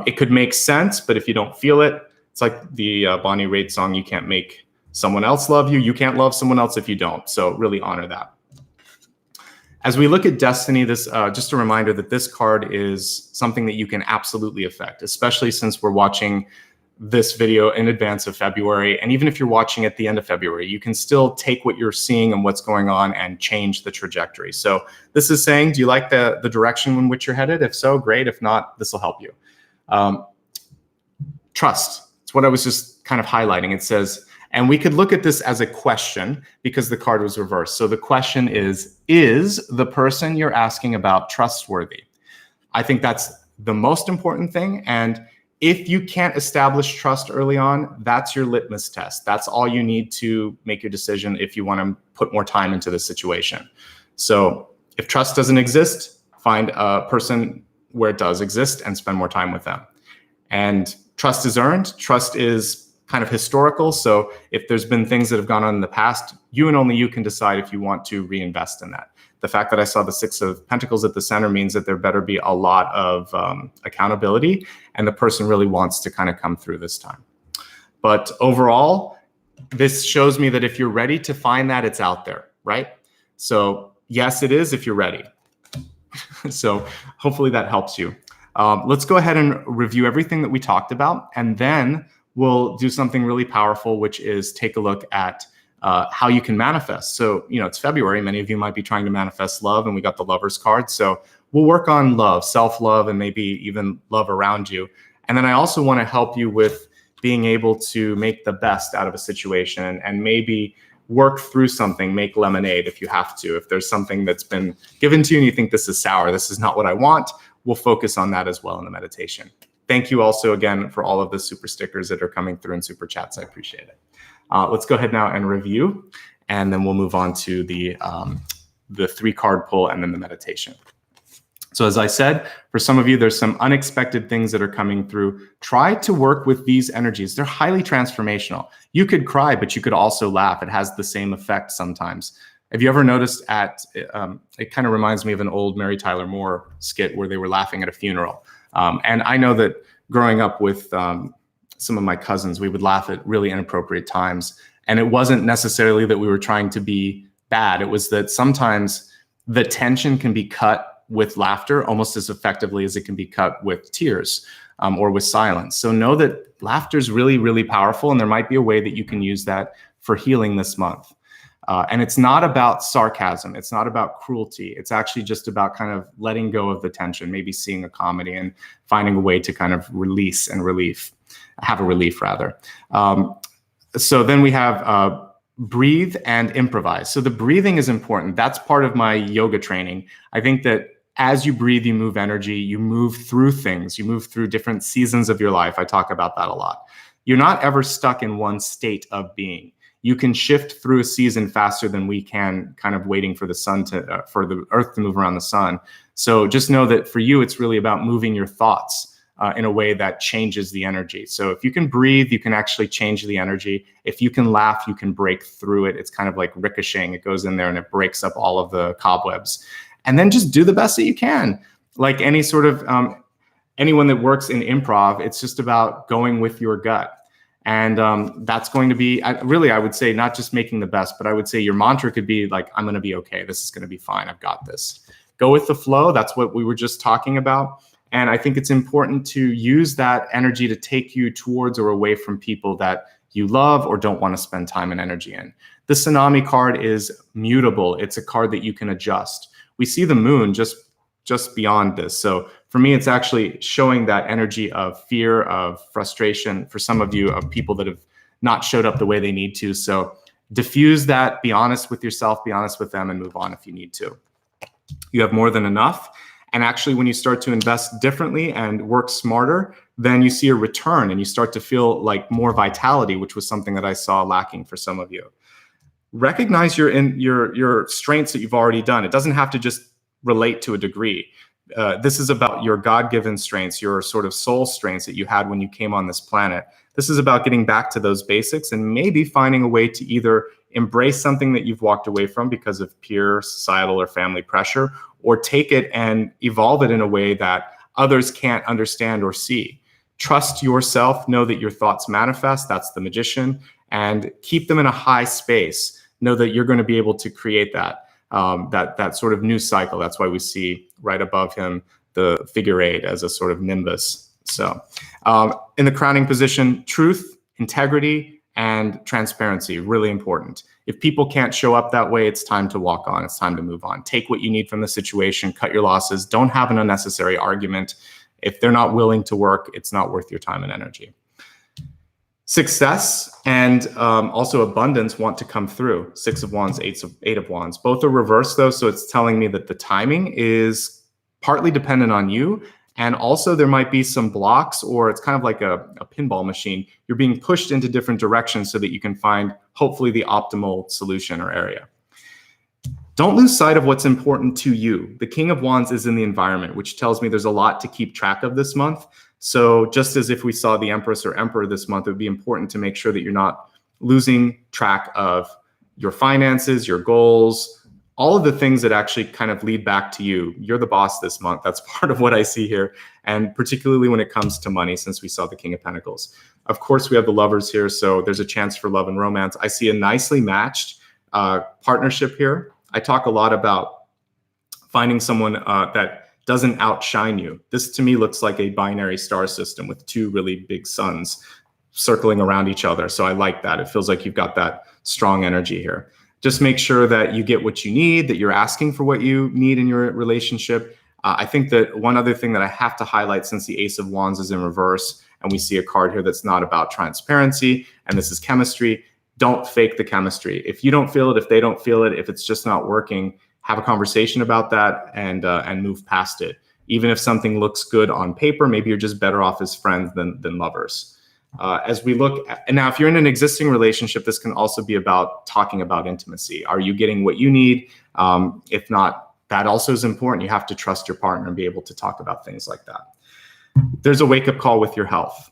it could make sense, but if you don't feel it, it's like the Bonnie Raitt song, you can't make someone else love you. You can't love someone else if you don't. So really honor that. As we look at Destiny, this just a reminder that this card is something that you can absolutely affect, especially since we're watching this video in advance of February. And even if you're watching at the end of February, you can still take what you're seeing and what's going on and change the trajectory. So this is saying, do you like the direction in which you're headed? If so, great. If not, this will help you. Trust. It's what I was just kind of highlighting. It says, and we could look at this as a question because the card was reversed. So the question is the person you're asking about trustworthy? I think that's the most important thing. And if you can't establish trust early on, that's your litmus test. That's all you need to make your decision if you want to put more time into the situation. So if trust doesn't exist, find a person where it does exist and spend more time with them. And trust is earned. Trust is kind of historical. So if there's been things that have gone on in the past, you and only you can decide if you want to reinvest in that. The fact that I saw the 6 of Pentacles at the center means that there better be a lot of accountability, and the person really wants to kind of come through this time. But overall, this shows me that if you're ready to find that, it's out there, right? So yes, it is if you're ready. So hopefully that helps you. Let's go ahead and review everything that we talked about, and then we'll do something really powerful, which is take a look at how you can manifest. So, it's February. Many of you might be trying to manifest love, and we got the Lover's card. So we'll work on love, self-love, and maybe even love around you. And then I also want to help you with being able to make the best out of a situation and maybe work through something, make lemonade if you have to. If there's something that's been given to you and you think this is sour, this is not what I want, we'll focus on that as well in the meditation. Thank you also again for all of the super stickers that are coming through in super chats. I appreciate it. Let's go ahead now and review, and then we'll move on to the 3-card pull and then the meditation. So as I said, for some of you, there's some unexpected things that are coming through. Try to work with these energies. They're highly transformational. You could cry, but you could also laugh. It has the same effect sometimes. Have you ever noticed it kind of reminds me of an old Mary Tyler Moore skit where they were laughing at a funeral. And I know that growing up with some of my cousins, we would laugh at really inappropriate times. And it wasn't necessarily that we were trying to be bad. It was that sometimes the tension can be cut with laughter almost as effectively as it can be cut with tears or with silence. So know that laughter is really, really powerful. And there might be a way that you can use that for healing this month. And it's not about sarcasm. It's not about cruelty. It's actually just about kind of letting go of the tension, maybe seeing a comedy and finding a way to kind of have a relief rather. So then we have breathe and improvise. So the breathing is important. That's part of my yoga training. I think that as you breathe, you move energy, you move through things, you move through different seasons of your life. I talk about that a lot. You're not ever stuck in one state of being. You can shift through a season faster than we can, kind of waiting for the sun to, for the earth to move around the sun. So just know that for you, it's really about moving your thoughts in a way that changes the energy. So if you can breathe, you can actually change the energy. If you can laugh, you can break through it. It's kind of like ricocheting. It goes in there and it breaks up all of the cobwebs. And then just do the best that you can. Like any sort of, anyone that works in improv, it's just about going with your gut. And that's going to be, really, I would say, not just making the best, but I would say your mantra could be like, I'm going to be okay. This is going to be fine. I've got this. Go with the flow. That's what we were just talking about. And I think it's important to use that energy to take you towards or away from people that you love or don't want to spend time and energy in. The tsunami card is mutable. It's a card that you can adjust. We see the moon just beyond this. So for me, it's actually showing that energy of fear, of frustration, for some of you, of people that have not showed up the way they need to. So diffuse that, be honest with yourself, be honest with them, and move on if you need to. You have more than enough. And actually, when you start to invest differently and work smarter, then you see a return and you start to feel like more vitality, which was something that I saw lacking for some of you. Recognize your strengths that you've already done. It doesn't have to just relate to a degree. This is about your God-given strengths, your sort of soul strengths that you had when you came on this planet. This is about getting back to those basics and maybe finding a way to either embrace something that you've walked away from because of peer, societal, or family pressure, or take it and evolve it in a way that others can't understand or see. Trust yourself, know that your thoughts manifest, that's the magician, and keep them in a high space. Know that you're going to be able to create that. That sort of news cycle. That's why we see right above him the figure 8 as a sort of nimbus. So in the crowning position, truth, integrity, and transparency, really important. If people can't show up that way, it's time to walk on. It's time to move on. Take what you need from the situation, cut your losses. Don't have an unnecessary argument. If they're not willing to work, it's not worth your time and energy. Success and also abundance want to come through. 6 of Wands, 8 of Wands. Both are reversed though, so it's telling me that the timing is partly dependent on you, and also there might be some blocks, or it's kind of like a pinball machine. You're being pushed into different directions so that you can find hopefully the optimal solution or area. Don't lose sight of what's important to you. The King of Wands is in the environment, which tells me there's a lot to keep track of this month. So just as if we saw the Empress or Emperor this month, it would be important to make sure that you're not losing track of your finances, your goals, all of the things that actually kind of lead back to you. You're the boss this month. That's part of what I see here. And particularly when it comes to money, since we saw the King of Pentacles. Of course, we have the Lovers here, so there's a chance for love and romance. I see a nicely matched partnership here. I talk a lot about finding someone that doesn't outshine you. This to me looks like a binary star system with 2 really big suns circling around each other. So I like that. It feels like you've got that strong energy here. Just make sure that you get what you need, that you're asking for what you need in your relationship. I think that one other thing that I have to highlight, since the Ace of Wands is in reverse, and we see a card here that's not about transparency, and this is chemistry, don't fake the chemistry. If you don't feel it, if they don't feel it, if it's just not working, have a conversation about that and move past it. Even if something looks good on paper, maybe you're just better off as friends than lovers. As we look at, and now if you're in an existing relationship, this can also be about talking about intimacy. Are you getting what you need? If not, that also is important. You have to trust your partner and be able to talk about things like that. There's a wake-up call with your health.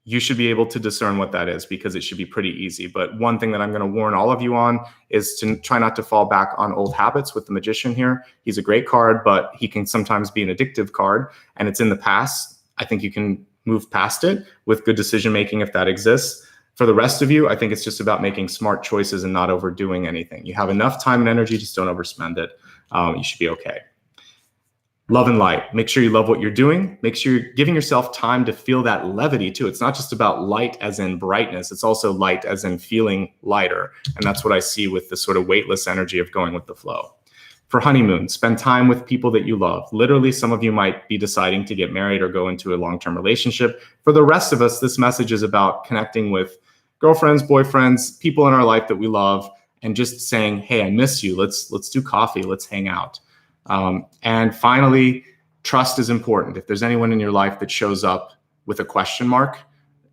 You should be able to discern what that is, because it should be pretty easy. But one thing that I'm going to warn all of you on is to try not to fall back on old habits with the Magician here. He's a great card, but he can sometimes be an addictive card, and it's in the past. I think you can move past it with good decision-making if that exists. For the rest of you, I think it's just about making smart choices and not overdoing anything. You have enough time and energy, just don't overspend it. You should be okay. Love and light. Make sure you love what you're doing. Make sure you're giving yourself time to feel that levity too. It's not just about light as in brightness. It's also light as in feeling lighter. And that's what I see with the sort of weightless energy of going with the flow. For honeymoon, spend time with people that you love. Literally, some of you might be deciding to get married or go into a long-term relationship. For the rest of us, this message is about connecting with girlfriends, boyfriends, people in our life that we love, and just saying, hey, I miss you. Let's do coffee. Let's hang out. And finally, trust is important. If there's anyone in your life that shows up with a question mark,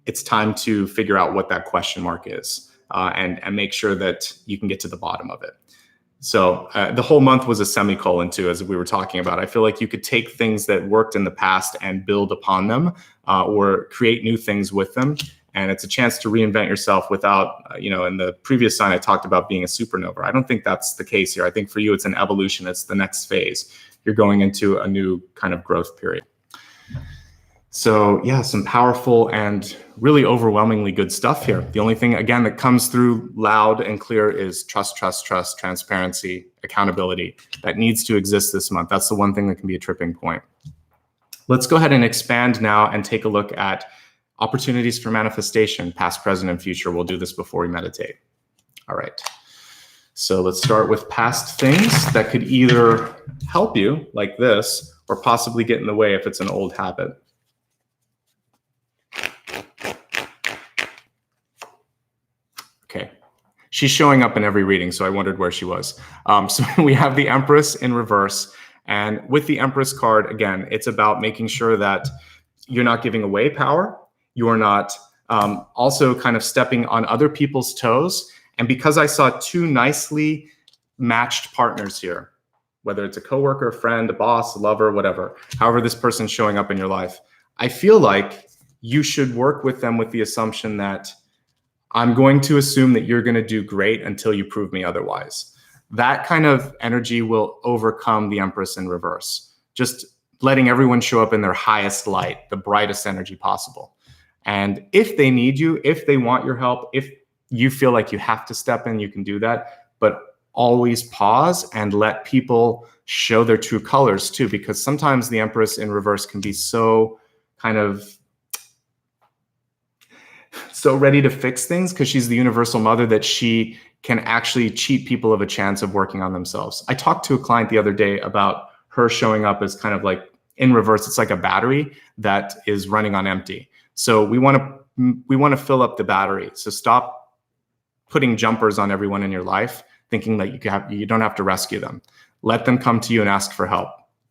it's time to figure out what that question mark is, and make sure that you can get to the bottom of it. So the whole month was a semicolon too, as we were talking about. I feel like you could take things that worked in the past and build upon them, or create new things with them. And it's a chance to reinvent yourself without, in the previous sign, I talked about being a supernova. I don't think that's the case here. I think for you, it's an evolution. It's the next phase. You're going into a new kind of growth period. So yeah, some powerful and really overwhelmingly good stuff here. The only thing, again, that comes through loud and clear is trust, transparency, accountability. That needs to exist this month. That's the one thing that can be a tripping point. Let's go ahead and expand now and take a look at opportunities for manifestation, past, present, and future. We'll do this before we meditate. All right. So let's start with past things that could either help you, like this, or possibly get in the way if it's an old habit. Okay. She's showing up in every reading, so I wondered where she was. So we have the Empress in reverse. And with the Empress card, again, it's about making sure that you're not giving away power. You are not also kind of stepping on other people's toes. And because I saw two nicely matched partners here, whether it's a coworker, a friend, a boss, a lover, whatever, however this person's showing up in your life, I feel like you should work with them with the assumption that I'm going to assume that you're going to do great until you prove me otherwise. That kind of energy will overcome the Empress in reverse. Just letting everyone show up in their highest light, the brightest energy possible. And if they need you, if they want your help, if you feel like you have to step in, you can do that. But always pause and let people show their true colors too, because sometimes the Empress in reverse can be so kind of so ready to fix things because she's the universal mother that she can actually cheat people of a chance of working on themselves. I talked to a client the other day about her showing up as kind of like in reverse. It's like a battery that is running on empty. So we want to fill up the battery. So stop putting jumpers on everyone in your life, thinking that you don't have to rescue them. Let them come to you and ask for help.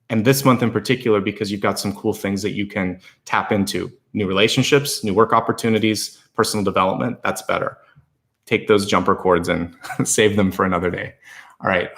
And this month in particular, because you've got some cool things that you can tap into, new relationships, new work opportunities, personal development, that's better. Take those jumper cords and save them for another day. All right.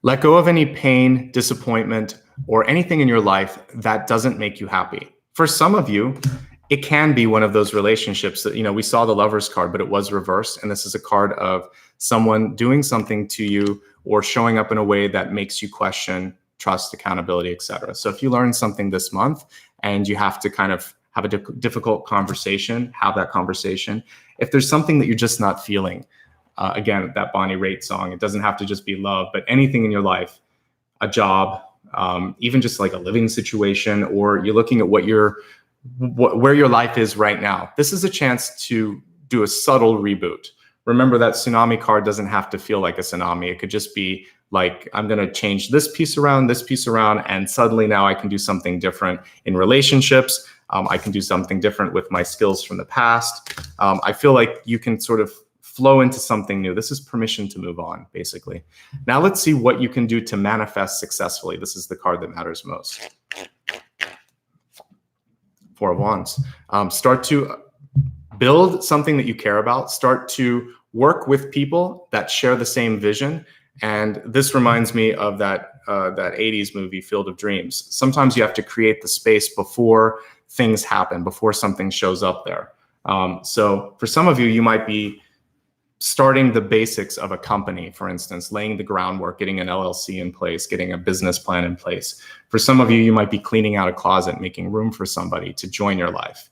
Let go of any pain, disappointment, or anything in your life that doesn't make you happy. For some of you, it can be one of those relationships that, we saw the Lover's card, but it was reversed. And this is a card of someone doing something to you or showing up in a way that makes you question trust, accountability, etc. So if you learn something this month and you have to kind of have a difficult conversation, have that conversation. If there's something that you're just not feeling, again, that Bonnie Raitt song, it doesn't have to just be love, but anything in your life, a job, even just like a living situation, or you're looking at where your life is right now. This is a chance to do a subtle reboot. Remember that tsunami card doesn't have to feel like a tsunami. It could just be like, I'm going to change this piece around, and suddenly now I can do something different in relationships. I can do something different with my skills from the past. I feel like you can sort of flow into something new. This is permission to move on, basically. Now let's see what you can do to manifest successfully. This is the card that matters most. Four of Wands. Start to build something that you care about. Start to work with people that share the same vision. And this reminds me of that 80s movie, Field of Dreams. Sometimes you have to create the space before things happen, before something shows up there. So for some of you, you might be starting the basics of a company, for instance, laying the groundwork, getting an LLC in place, getting a business plan in place. For some of you, you might be cleaning out a closet, making room for somebody to join your life.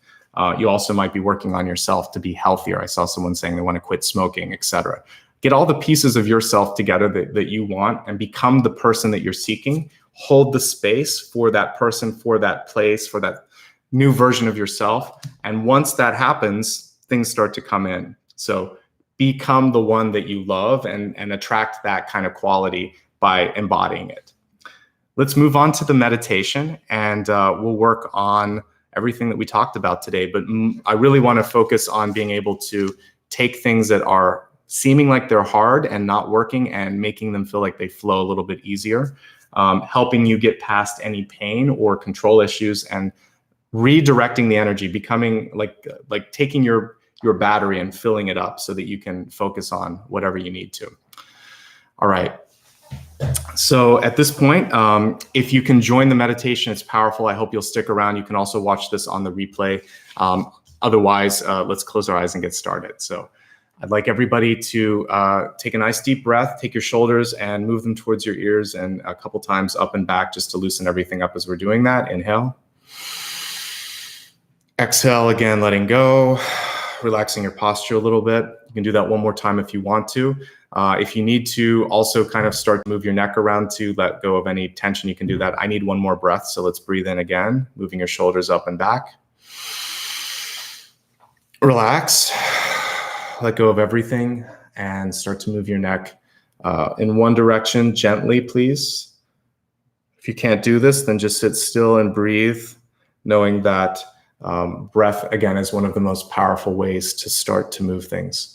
You also might be working on yourself to be healthier. I saw someone saying they want to quit smoking, etc. Get all the pieces of yourself together that you want and become the person that you're seeking. Hold the space for that person, for that place, for that new version of yourself. And once that happens, things start to come in. So become the one that you love and attract that kind of quality by embodying it. Let's move on to the meditation, and we'll work on everything that we talked about today. But I really want to focus on being able to take things that are seeming like they're hard and not working and making them feel like they flow a little bit easier, helping you get past any pain or control issues and redirecting the energy, becoming like taking your battery and filling it up so that you can focus on whatever you need to. All right. So at this point, if you can join the meditation, it's powerful. I hope you'll stick around. You can also watch this on the replay. Otherwise, let's close our eyes and get started. So I'd like everybody to take a nice deep breath, take your shoulders and move them towards your ears, and a couple times up and back just to loosen everything up as we're doing that. Inhale. Exhale again, letting go, relaxing your posture a little bit. You can do that one more time if you want to. If you need to also kind of start to move your neck around to let go of any tension, you can do that. I need one more breath, so let's breathe in again, moving your shoulders up and back. Relax, let go of everything, and start to move your neck in one direction gently, please. If you can't do this, then just sit still and breathe, knowing that breath, again, is one of the most powerful ways to start to move things.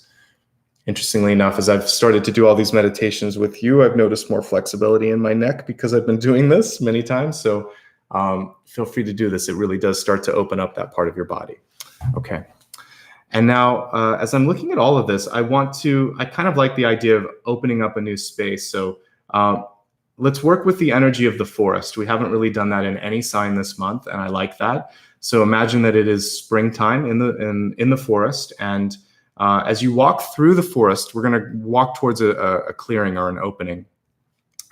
Interestingly enough, as I've started to do all these meditations with you, I've noticed more flexibility in my neck because I've been doing this many times. So feel free to do this. It really does start to open up that part of your body. Okay. And now, as I'm looking at all of this, I kind of like the idea of opening up a new space. So let's work with the energy of the forest. We haven't really done that in any sign this month, and I like that. So imagine that it is springtime in the forest, and as you walk through the forest, we're going to walk towards a clearing or an opening.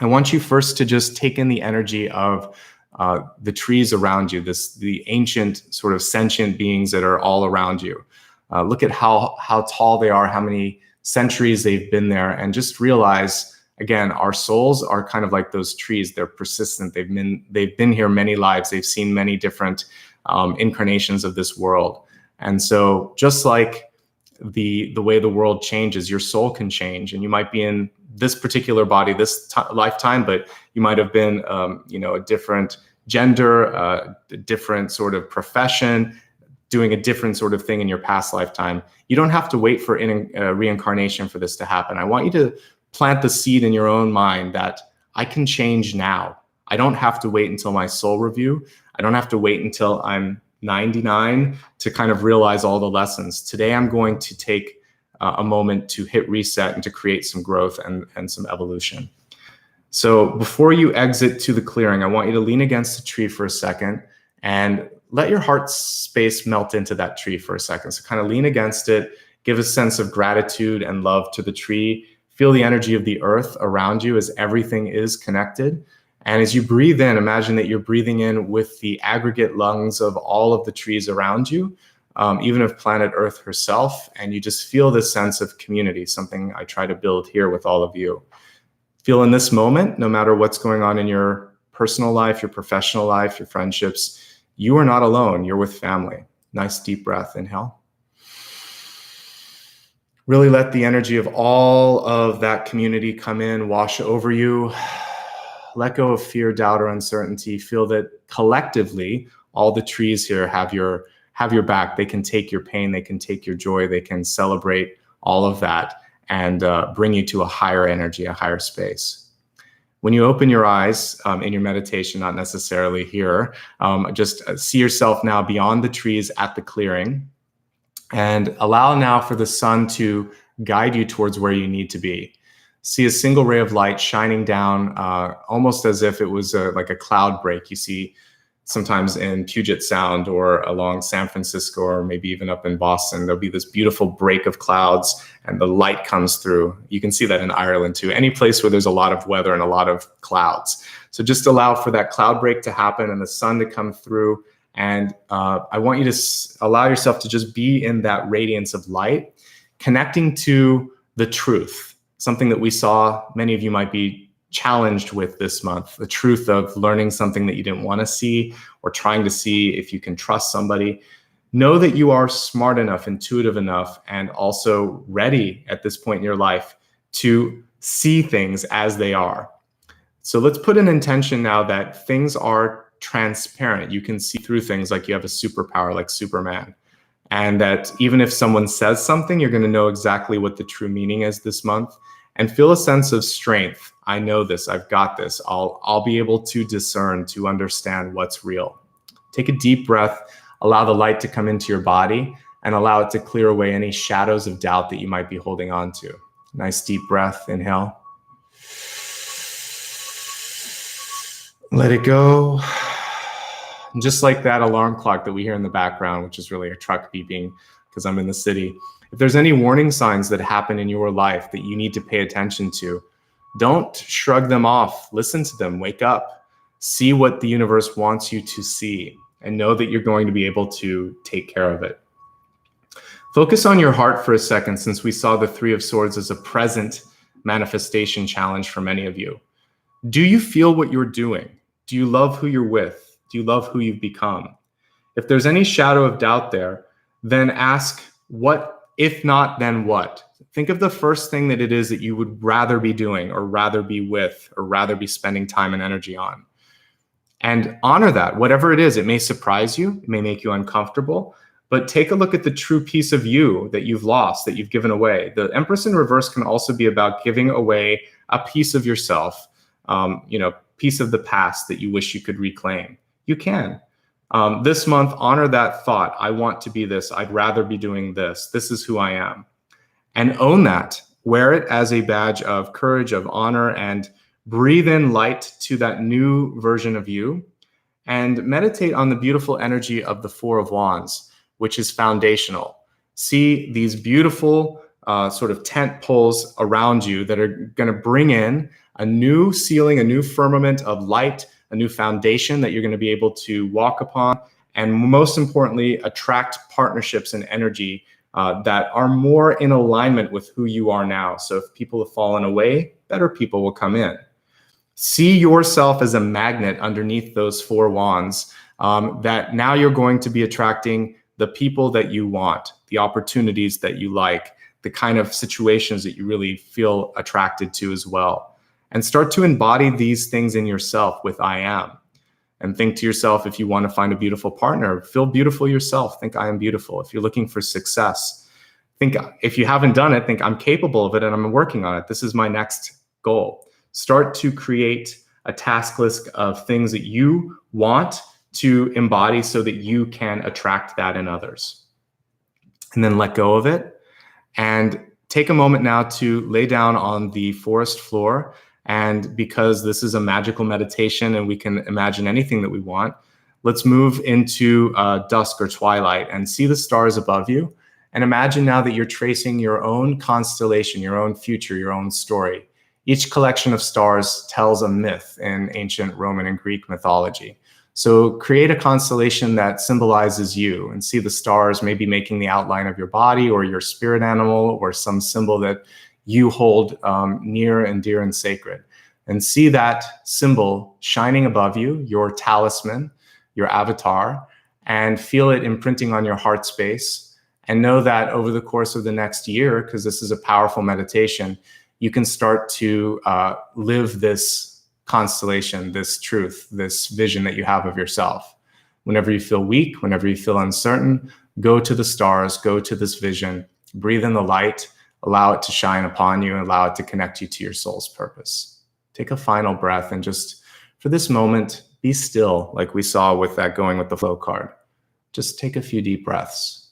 I want you first to just take in the energy of the trees around you, the ancient sort of sentient beings that are all around you. Look at how tall they are, how many centuries they've been there, and just realize, again, our souls are kind of like those trees. They're persistent. They've been here many lives. They've seen many different incarnations of this world. And so just like the way the world changes, your soul can change, and you might be in this particular body this lifetime, but you might have been a different gender, a different sort of profession, doing a different sort of thing in your past lifetime. You don't have to wait for reincarnation for this to happen. I want you to plant the seed in your own mind that I can change now. I don't have to wait until my soul review. I don't have to wait until I'm 99 to kind of realize all the lessons. Today, I'm going to take a moment to hit reset and to create some growth and some evolution. So before you exit to the clearing, I want you to lean against the tree for a second and let your heart space melt into that tree for a second. So kind of lean against it, give a sense of gratitude and love to the tree. Feel the energy of the earth around you as everything is connected. And as you breathe in, imagine that you're breathing in with the aggregate lungs of all of the trees around you, even of planet Earth herself. And you just feel this sense of community, something I try to build here with all of you. Feel in this moment, no matter what's going on in your personal life, your professional life, your friendships, you are not alone. You're with family. Nice deep breath. Inhale. Really let the energy of all of that community come in, wash over you. Let go of fear, doubt, or uncertainty. Feel that collectively, all the trees here have your back. They can take your pain. They can take your joy. They can celebrate all of that and bring you to a higher energy, a higher space. When you open your eyes in your meditation, not necessarily here, just see yourself now beyond the trees at the clearing, and allow now for the sun to guide you towards where you need to be. See a single ray of light shining down, almost as if it was like a cloud break. You see sometimes in Puget Sound or along San Francisco, or maybe even up in Boston, there'll be this beautiful break of clouds and the light comes through. You can see that in Ireland too. Any place where there's a lot of weather and a lot of clouds. So just allow for that cloud break to happen and the sun to come through. And I want you to allow yourself to just be in that radiance of light, connecting to the truth. something that we saw many of you might be challenged with this month, the truth of learning something that you didn't want to see, or trying to see if you can trust somebody. Know that you are smart enough, intuitive enough, and also ready at this point in your life to see things as they are. So let's put an intention now that things are transparent. You can see through things like you have a superpower like Superman. And that even if someone says something, you're going to know exactly what the true meaning is this month, and feel a sense of strength. I know this, I've got this. I'll be able to discern, to understand what's real. Take a deep breath, allow the light to come into your body, and allow it to clear away any shadows of doubt that you might be holding on to. Nice deep breath, inhale. Let it go. And just like that alarm clock that we hear in the background, which is really a truck beeping because I'm in the city. If there's any warning signs that happen in your life that you need to pay attention to, don't shrug them off. Listen to them, wake up, see what the universe wants you to see, and know that you're going to be able to take care of it. Focus on your heart for a second, since we saw the Three of Swords as a present manifestation challenge for many of you. Do you feel what you're doing? Do you love who you're with? Do you love who you've become? If there's any shadow of doubt there, then ask, what, if not, then what? Think of the first thing that it is that you would rather be doing, or rather be with, or rather be spending time and energy on. And honor that, whatever it is. It may surprise you, it may make you uncomfortable, but take a look at the true piece of you that you've lost, that you've given away. The Empress in reverse can also be about giving away a piece of yourself, piece of the past that you wish you could reclaim. You can. This month, honor that thought. I want to be this. I'd rather be doing this. This is who I am. And own that. Wear it as a badge of courage, of honor, and breathe in light to that new version of you. And meditate on the beautiful energy of the Four of Wands, which is foundational. See these beautiful sort of tent poles around you that are going to bring in a new ceiling, a new firmament of light, a new foundation that you're going to be able to walk upon, and most importantly, attract partnerships and energy that are more in alignment with who you are now. So if people have fallen away, better people will come in. See yourself as a magnet underneath those four wands, that now you're going to be attracting the people that you want, the opportunities that you like, the kind of situations that you really feel attracted to as well. And start to embody these things in yourself with I am. And think to yourself, if you want to find a beautiful partner, feel beautiful yourself. Think I am beautiful. If you're looking for success, think, if you haven't done it, think I'm capable of it and I'm working on it. This is my next goal. Start to create a task list of things that you want to embody so that you can attract that in others. And then let go of it. And take a moment now to lay down on the forest floor. And because this is a magical meditation and we can imagine anything that we want, let's move into dusk or twilight and see the stars above you. And imagine now that you're tracing your own constellation, your own future, your own story. Each collection of stars tells a myth in ancient Roman and Greek mythology. So create a constellation that symbolizes you, and see the stars maybe making the outline of your body or your spirit animal or some symbol that you hold near and dear and sacred. And see that symbol shining above you, your talisman, your avatar, and feel it imprinting on your heart space. And know that over the course of the next year, because this is a powerful meditation, you can start to live this constellation, this truth, this vision that you have of yourself. Whenever you feel weak, whenever you feel uncertain, go to the stars, go to this vision, breathe in the light, allow it to shine upon you, and allow it to connect you to your soul's purpose. Take a final breath and just, for this moment, be still, like we saw with that going with the flow card. Just take a few deep breaths.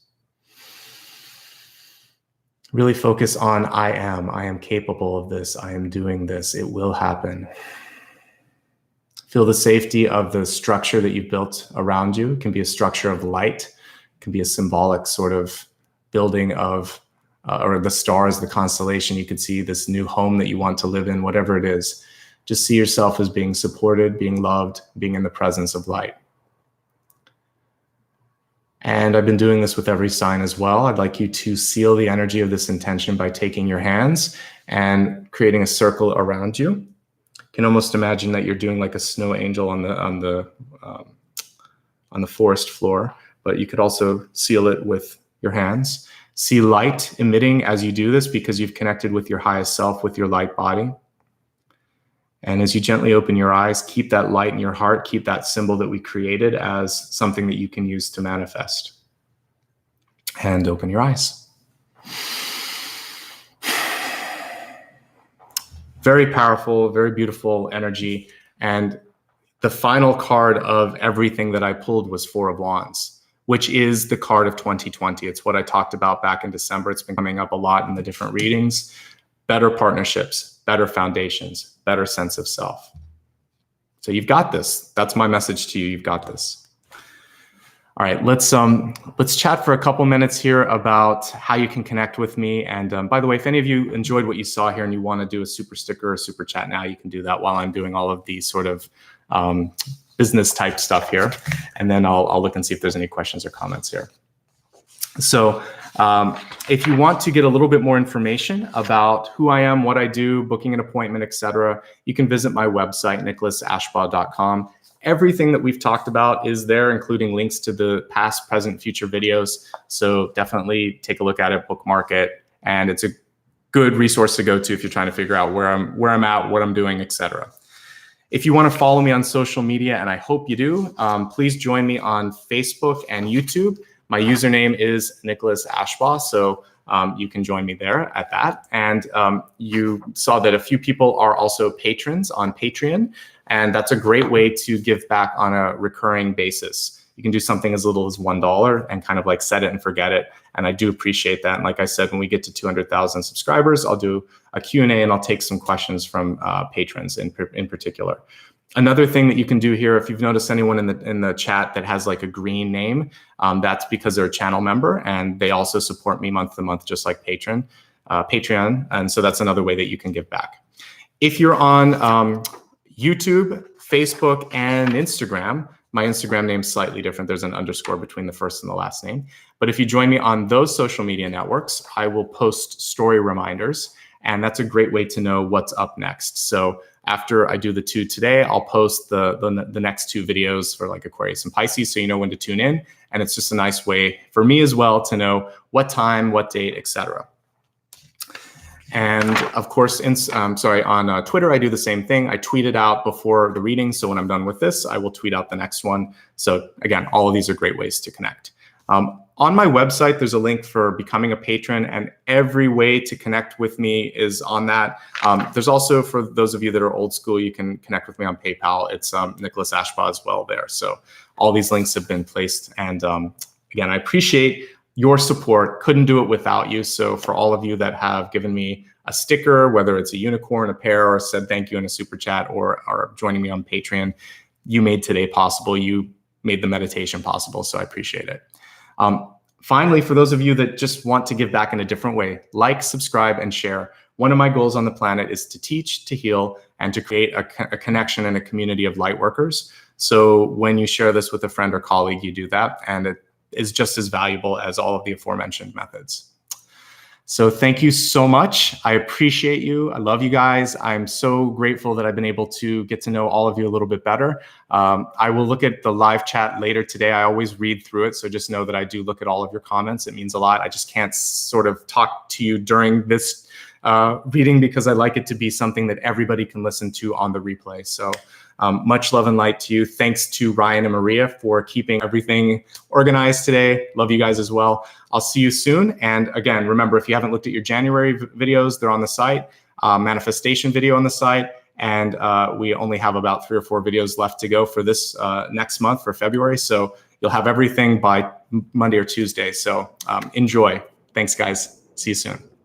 Really focus on I am capable of this, I am doing this, it will happen. Feel the safety of the structure that you've built around you. It can be a structure of light, it can be a symbolic sort of building of, or the stars, the constellation. You could see this new home that you want to live in, whatever it is. Just see yourself as being supported, being loved, being in the presence of light. And I've been doing this with every sign as well. I'd like you to seal the energy of this intention by taking your hands and creating a circle around you. You can almost imagine that you're doing like a snow angel on the forest floor, but you could also seal it with your hands. See light emitting as you do this because you've connected with your highest self, with your light body. And as you gently open your eyes, keep that light in your heart, keep that symbol that we created as something that you can use to manifest. And open your eyes. Very powerful, very beautiful energy. And the final card of everything that I pulled was Four of Wands, which is the card of 2020. It's what I talked about back in December. It's been coming up a lot in the different readings. Better partnerships, better foundations, better sense of self. So you've got this. That's my message to you. You've got this. All right, let's chat for a couple minutes here about how you can connect with me. And by the way, if any of you enjoyed what you saw here and you want to do a super sticker or super chat now, you can do that while I'm doing all of these sort of business type stuff here. And then I'll look and see if there's any questions or comments here. So if you want to get a little bit more information about who I am, what I do, booking an appointment, etc., you can visit my website, nicholasashbaugh.com. Everything that we've talked about is there, including links to the past, present, future videos. So definitely take a look at it, bookmark it, and it's a good resource to go to if you're trying to figure out where I'm at, what I'm doing, etc. If you want to follow me on social media, and I hope you do, please join me on Facebook and YouTube. My username is Nicholas Ashbaugh, so you can join me there at that. And you saw that a few people are also patrons on Patreon, and that's a great way to give back on a recurring basis. You can do something as little as $1 and kind of like set it and forget it. And I do appreciate that. And like I said, when we get to 200,000 subscribers, I'll do a Q&A and I'll take some questions from patrons in particular. Another thing that you can do here, if you've noticed anyone in the chat that has like a green name, that's because they're a channel member and they also support me month to month, just like Patreon. And so that's another way that you can give back. If you're on YouTube, Facebook, and Instagram, my Instagram name's slightly different. There's an underscore between the first and the last name. But if you join me on those social media networks, I will post story reminders. And that's a great way to know what's up next. So after I do the 2 today, I'll post the next 2 videos for like Aquarius and Pisces, so you know when to tune in. And it's just a nice way for me as well to know what time, what date, etc. And of course, on Twitter, I do the same thing. I tweet it out before the reading. So when I'm done with this, I will tweet out the next one. So again, all of these are great ways to connect. On my website, there's a link for becoming a patron, and every way to connect with me is on that. There's also, for those of you that are old school, you can connect with me on PayPal. It's Nicholas Ashbaugh as well there. So all these links have been placed. And again, I appreciate your support. Couldn't do it without you. So for all of you that have given me a sticker, whether it's a unicorn, a pair, or said thank you in a super chat, or are joining me on Patreon, you made today possible. You made the meditation possible. So I appreciate it. Finally, for those of you that just want to give back in a different way, like, subscribe, and share. One of my goals on the planet is to teach, to heal, and to create a connection and a community of light workers. So when you share this with a friend or colleague, you do that, and it is just as valuable as all of the aforementioned methods. So thank you so much. I appreciate you. I love you guys. I'm so grateful that I've been able to get to know all of you a little bit better. I will look at the live chat later today. I always read through it, so just know that I do look at all of your comments. It means a lot. I just can't sort of talk to you during this reading because I like it to be something that everybody can listen to on the replay. So much love and light to you. Thanks to Ryan and Maria for keeping everything organized today. Love you guys as well. I'll see you soon. And again, remember, if you haven't looked at your January videos, they're on the site. Manifestation video on the site. And we only have about 3 or 4 videos left to go for this next month for February. So you'll have everything by Monday or Tuesday. So enjoy. Thanks, guys. See you soon.